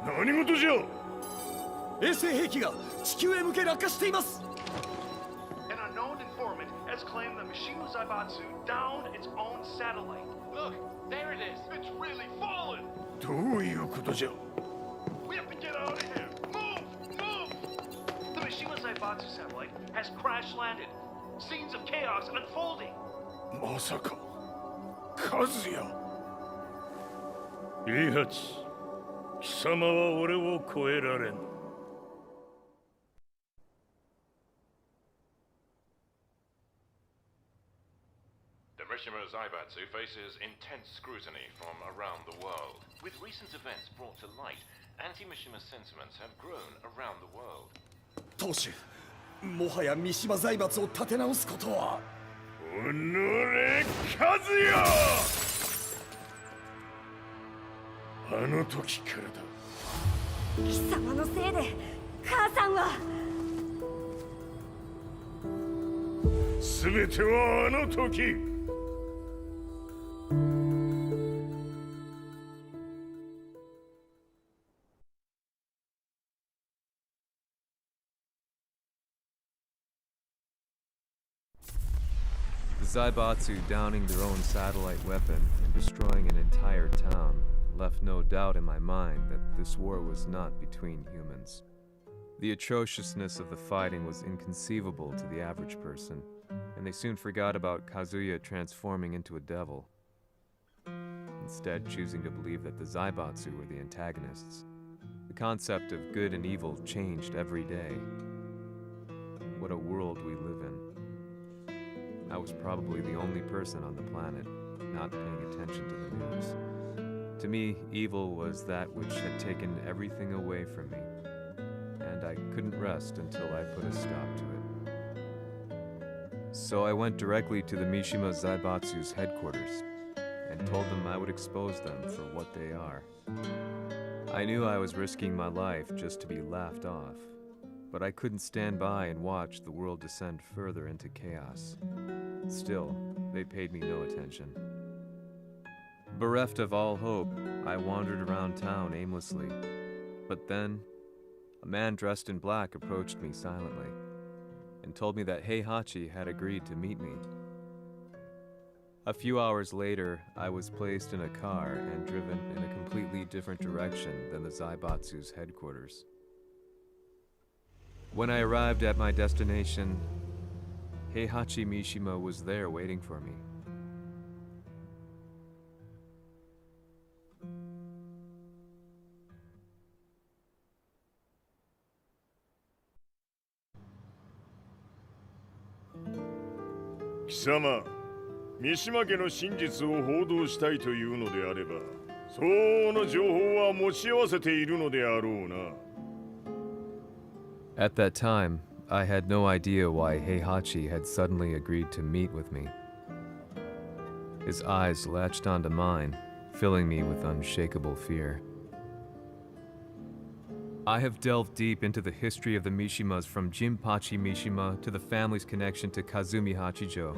何事じゃ。衛星兵器が地球へ向け落下しています。An unknown informant has claimed the Mishima Zaibatsu downed its own satellite. Look, there it is. It's really fallen. どういうことじゃ。We have to get out of here. Move! Move! The Mishima Zaibatsu satellite has crash landed. Scenes of chaos unfolding. まさか、和也。イハチ、貴様は俺を超えられん。The Mishima Zaibatsu faces intense scrutiny from around the world. With recent events brought to light, anti-Mishima sentiments have grown around the world. 当主、もはや三島財閥を立て直すことは。おのれ、和也！あの時からだ。貴様のせいで母さんは。全てはあの時。The Zaibatsu downing their own satellite weapon and destroying an entire town left no doubt in my mind that this war was not between humans. The atrociousness of the fighting was inconceivable to the average person, and they soon forgot about Kazuya transforming into a devil, instead choosing to believe that the Zaibatsu were the antagonists. The concept of good and evil changed every day. What a world we live in. I was probably the only person on the planet not paying attention to the news. To me, evil was that which had taken everything away from me, and I couldn't rest until I put a stop to it. So I went directly to the Mishima Zaibatsu's headquarters and told them I would expose them for what they are. I knew I was risking my life just to be laughed off, but I couldn't stand by and watch the world descend further into chaos. Still, they paid me no attention. Bereft of all hope, I wandered around town aimlessly. But then, a man dressed in black approached me silently and told me that Heihachi had agreed to meet me. A few hours later, I was placed in a car and driven in a completely different direction than the Zaibatsu's headquarters. When I arrived at my destination, Heihachi Mishima was there waiting for me. Kisama, 三島家の真実を報道したいというのであれば、相応の情報は持ち合わせているのであろうな。At that time, I had no idea why Heihachi had suddenly agreed to meet with me. His eyes latched onto mine, filling me with unshakable fear. I have delved deep into the history of the Mishimas from Jinpachi Mishima to the family's connection to Kazumi Hachijo.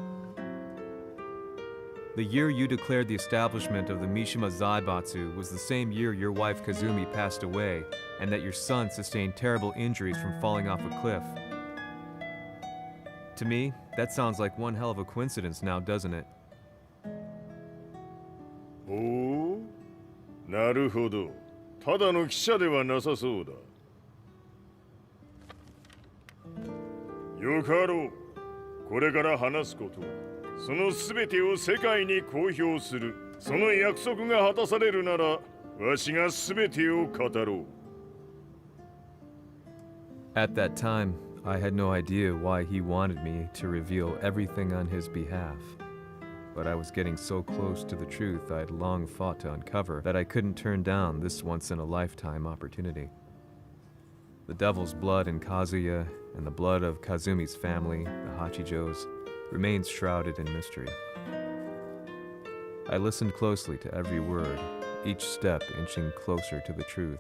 The year you declared the establishment of the Mishima Zaibatsu was the same year your wife Kazumi passed away, and that your son sustained terrible injuries from falling off a cliff. To me, that sounds like one hell of a coincidence now, doesn't it? おお、なるほど。ただの記者ではなさそうだ。よかろう。これから話すこと、そのすべてを世界に公表する。その約束が果たされるなら、わしがすべてを語ろう。At that time, I had no idea why he wanted me to reveal everything on his behalf. But I was getting so close to the truth I'd long fought to uncover that I couldn't turn down this once-in-a-lifetime opportunity. The devil's blood in Kazuya and the blood of Kazumi's family, the Hachijos, remains shrouded in mystery. I listened closely to every word, each step inching closer to the truth.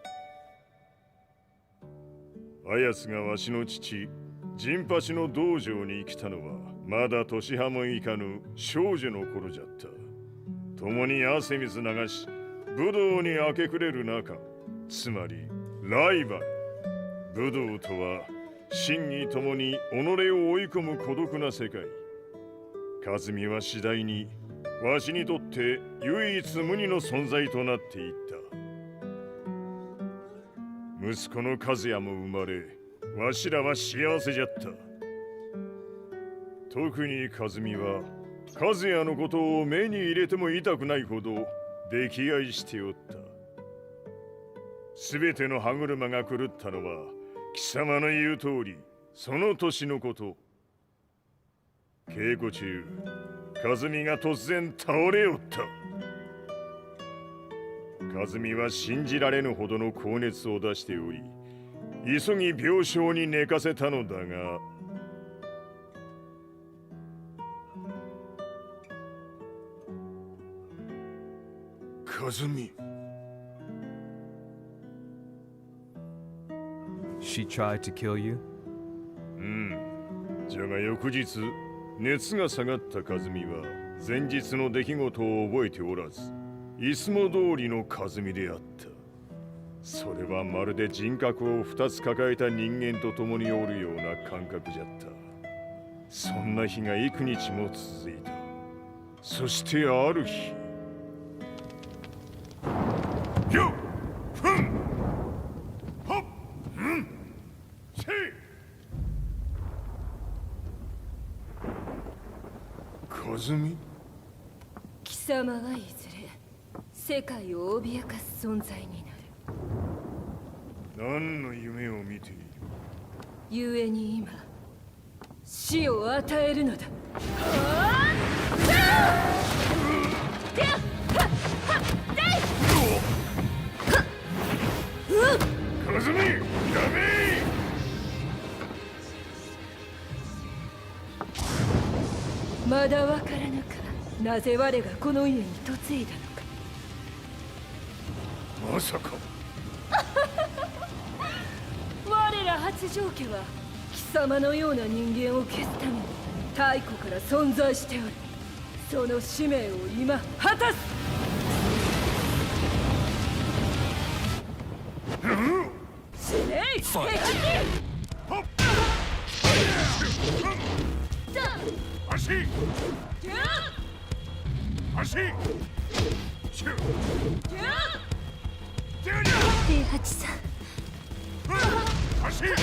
あやつがわしの父、陣八の道場に来たのは、まだ年端もいかぬ少女の頃じゃった。共に汗水流し、武道に明け暮れる中、つまりライバル。武道とは、真偽ともに己を追い込む孤独な世界。和美は次第に、わしにとって唯一無二の存在となっていった。息子の和也も生まれ、わしらは幸せじゃった。特に和美は、和也のことを目に入れても痛くないほど溺愛しておった。すべての歯車が狂ったのは、貴様の言う通り、その年のこと。稽古中、和美が突然倒れおった。和美は信じられぬほどの高熱を出しており、急ぎ病床に寝かせたのだが、和美。She tried to kill you? じゃが翌日、熱が下がった和美は前日の出来事を覚えておらず、いつも通りの和美であった。それはまるで人格を2つ抱えた人間と共におるような感覚じゃった。そんな日が幾日も続いた。そしてある日、和美？貴様はいずれ世界を脅かす存在になる。何の夢を見ている？故に今死を与えるのだ。和美、ダメ！まだわからぬか、なぜ我がこの家に嫁いだのか。まさか我ら八丈家は貴様のような人間を消すために太古から存在しておる。その使命を今果たす。死ねい！足！足！平八さん。足！八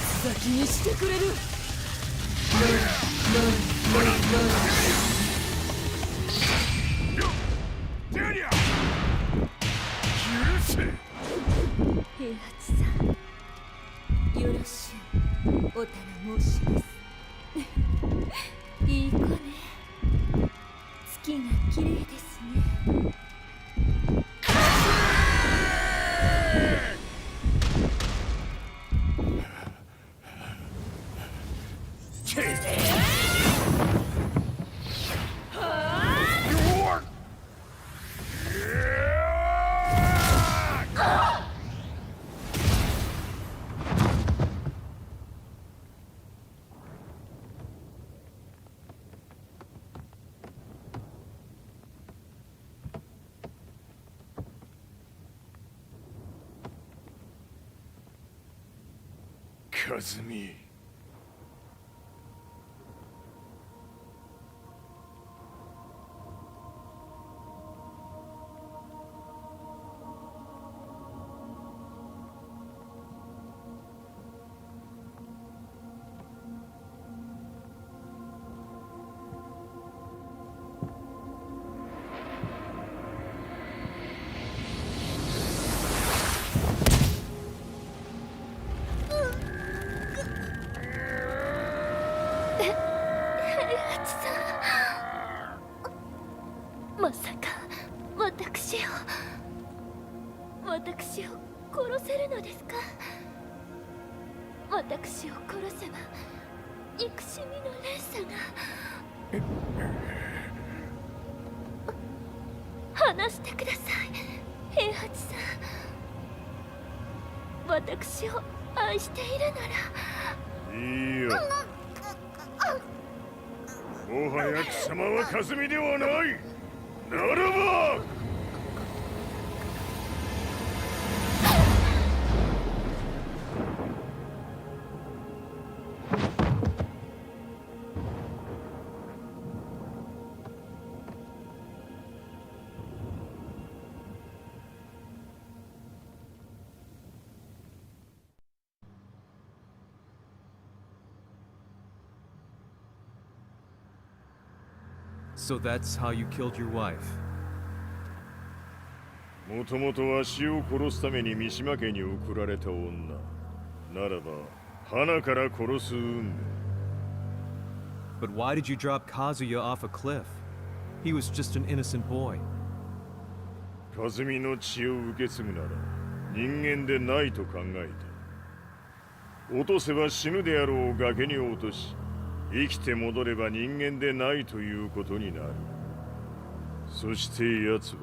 つ咲きにしてくれる。平八さん、よろしゅうお頼申します。いい子ね。月が綺麗ですね。和美。まさか私を殺せるのですか？私を殺せば憎しみの連鎖が。話してください、平八さん。私を愛しているなら。いいよ。もはや貴様は和美ではない。ならばSo that's how you killed your wife. もともとわしを殺すために三島家に送られた女ならば花から殺す運命。 But why did you drop Kazuya off a cliff? He was just an innocent boy. 和美の血を受け継ぐなら人間でないと考えた。落とせば死ぬであろう崖に落とし生きて戻れば人間でないということになる。そして奴は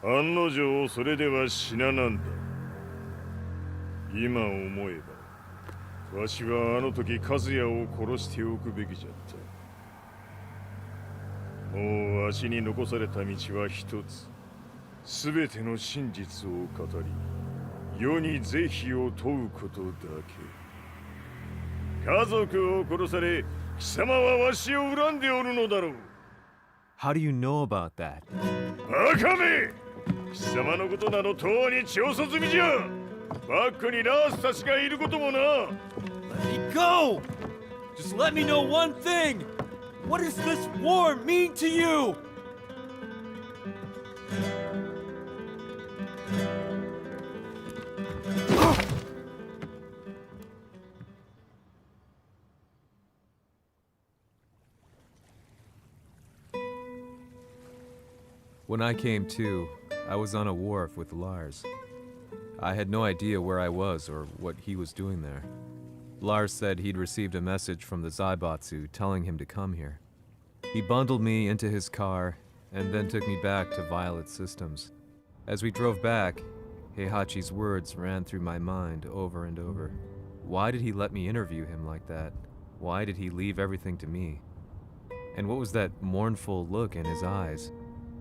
案の定それでは死ななんだ。今思えばわしはあの時和也を殺しておくべきじゃった。もうわしに残された道は一つ。すべての真実を語り、世に是非を問うことだけ。家族を殺され、貴様はわしを恨んでおるのだろう。How do you know about that? バカめ！貴様のことなどとうに調査済みじゃ。バックにラースたちがいることもな。Let me go! Just let me know one thing! What does this war mean to you? When I came to, I was on a wharf with Lars. I had no idea where I was or what he was doing there. Lars said he'd received a message from the Zaibatsu telling him to come here. He bundled me into his car and then took me back to Violet Systems. As we drove back, Heihachi's words ran through my mind over and over. Why did he let me interview him like that? Why did he leave everything to me? And what was that mournful look in his eyes?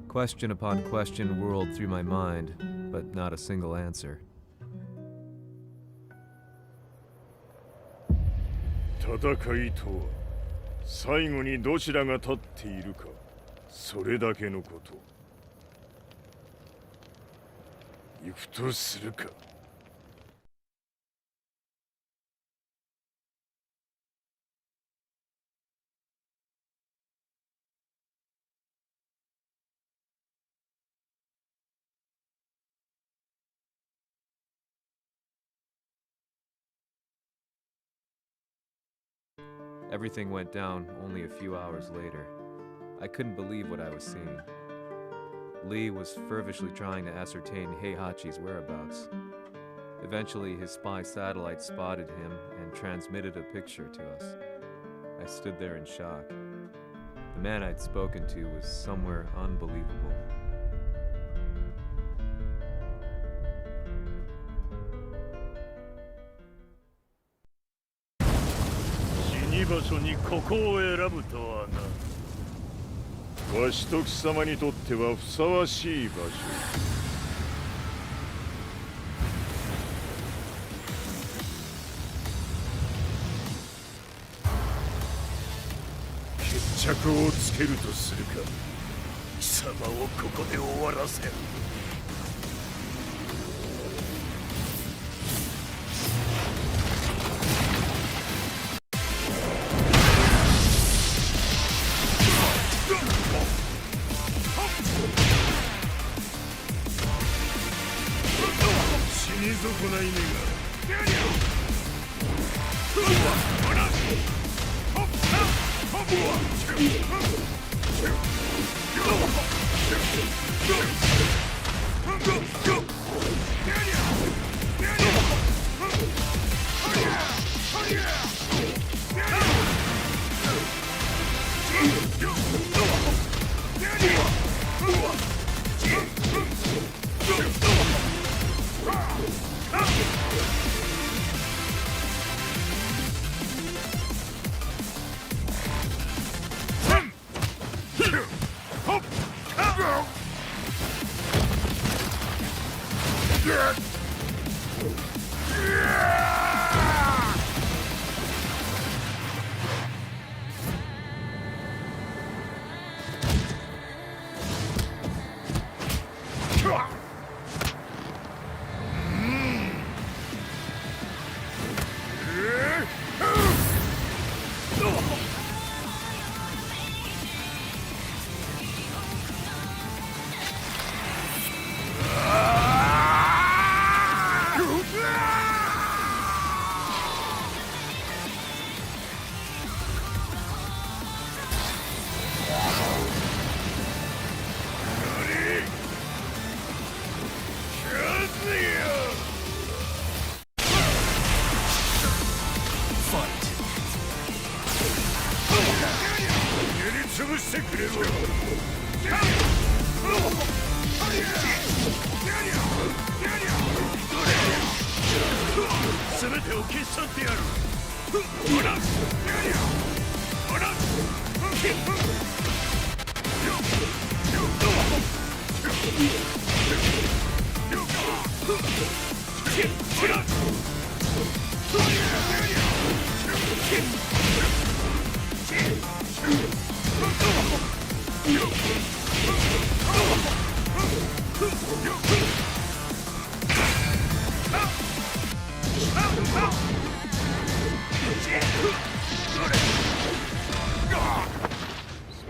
Question upon question whirled through my mind, but not a single answer. 戦いとは最後にどちらが立っているか、それだけのこと。行くとするか。Everything went down only a few hours later. I couldn't believe what I was seeing. Lee was feverishly trying to ascertain Heihachi's whereabouts. Eventually, his spy satellite spotted him and transmitted a picture to us. I stood there in shock. The man I'd spoken to was somewhere unbelievable. 死に場所にここを選ぶとはな。わしと貴様にとってはふさわしい場所。決着をつけるとするか。貴様をここで終わらせる。死に損ない目が。潰してくれろ。全てを消し去ってやる。そ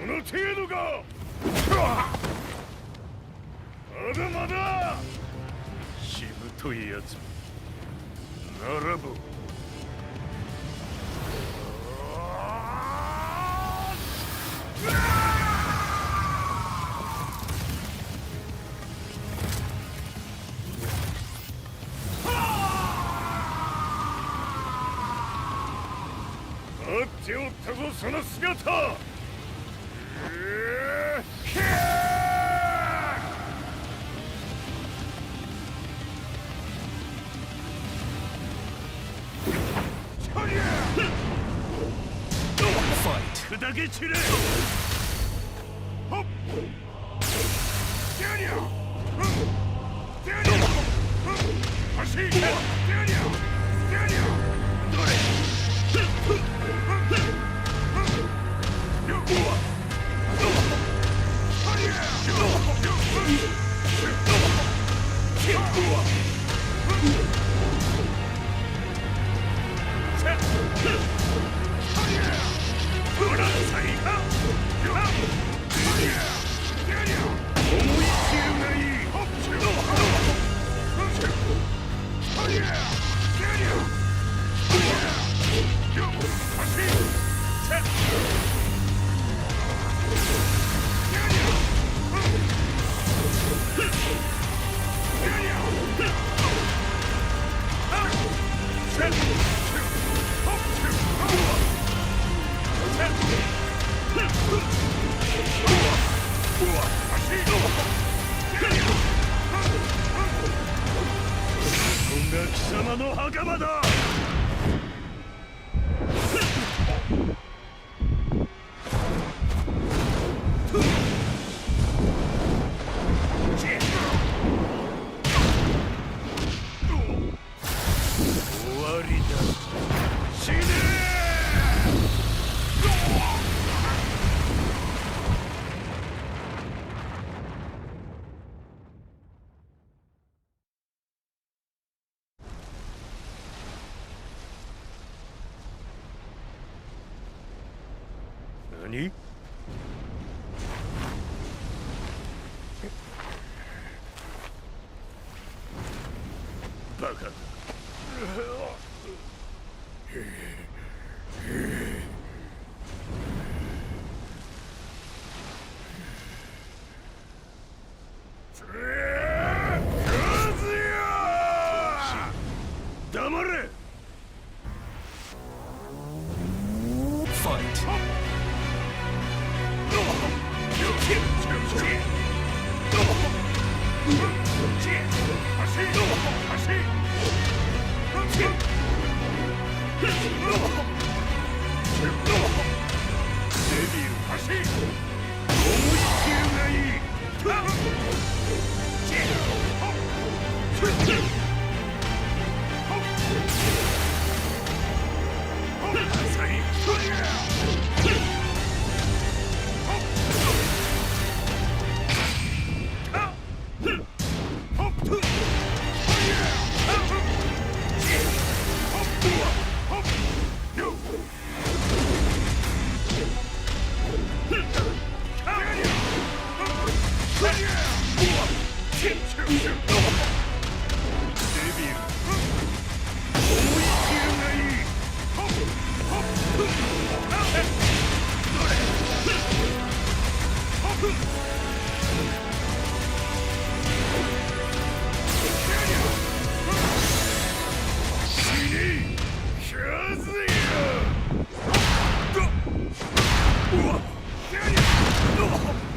の程度か。まだまだ。しぶといやつならば。待っておったぞその姿。砕け散れ。ほっ。デアニア。デアニア。走れ。デアニア。デアニア。どれ。よっ。貴様の袴だ。終わりだ。死ね何？バカだ。黙れ。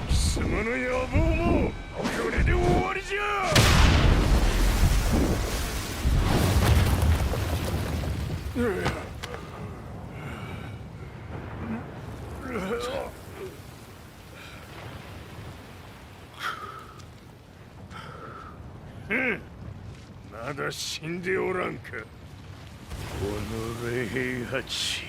貴様の野望もこれで終わりじゃ。だ死んでおらんか。おのれ平八。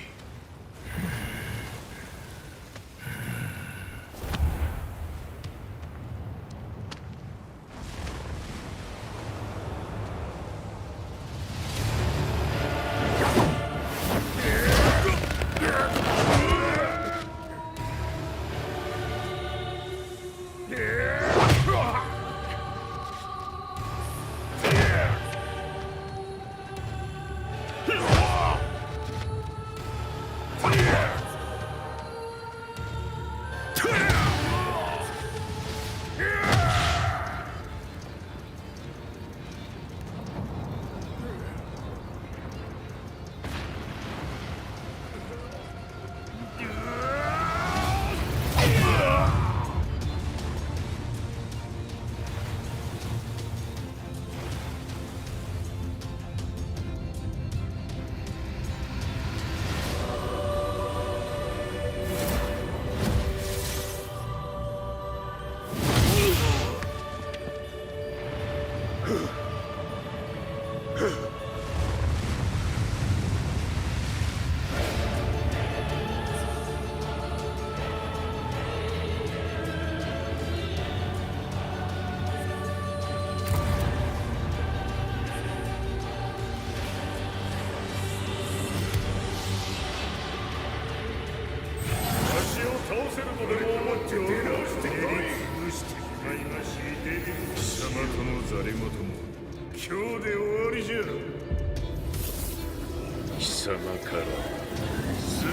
貴様から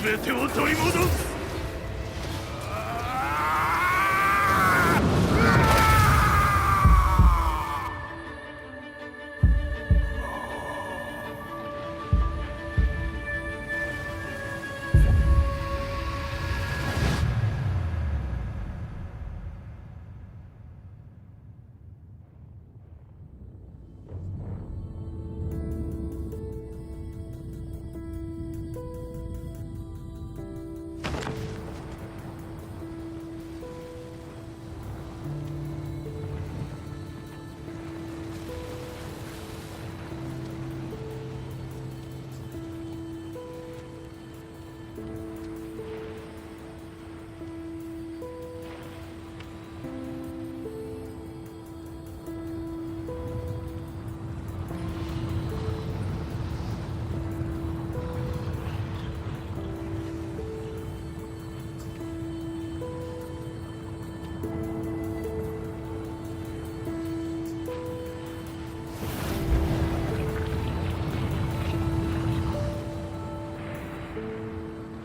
全てを取り戻す。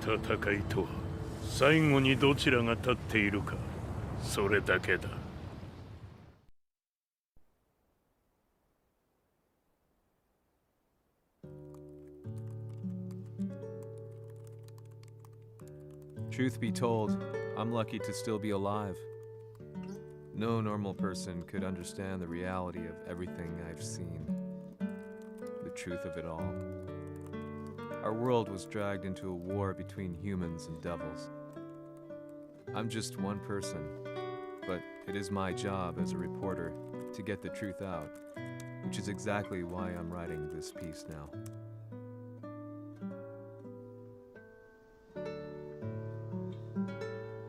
戦いとは最後にどちらが立っているか、それだけだ。Truth be told, I'm lucky to still be alive. No normal person could understand the reality of everything I've seen. The truth of it all. Our world was dragged into a war between humans and devils. I'm just one person, but it is my job as a reporter to get the truth out, which is exactly why I'm writing this piece now.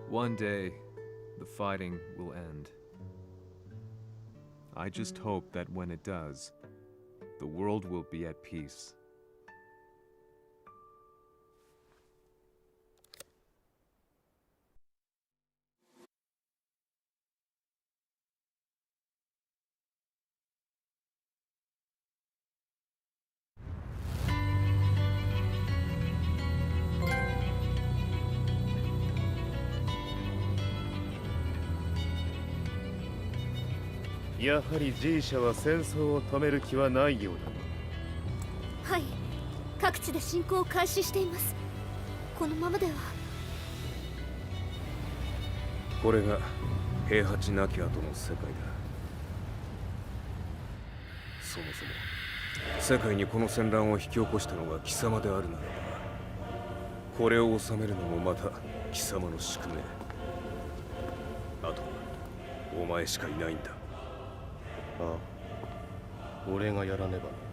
One day, the fighting will end. I just hope that when it does, the world will be at peace. Yahari やはり G 社は戦争を止める気はないようだ。はい、各地で侵攻を開始しています。このままでは。これが平八なき後の世界だ。そもそも世界にこの戦乱を引き起こしたのが貴様であるならば、これを収めるのもまた貴様の宿命。あとはお前しかいないんだ。ああ、俺がやらねば。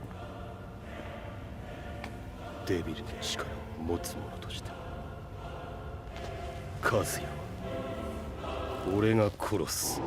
デビルの力を持つ者として和也は俺が殺す。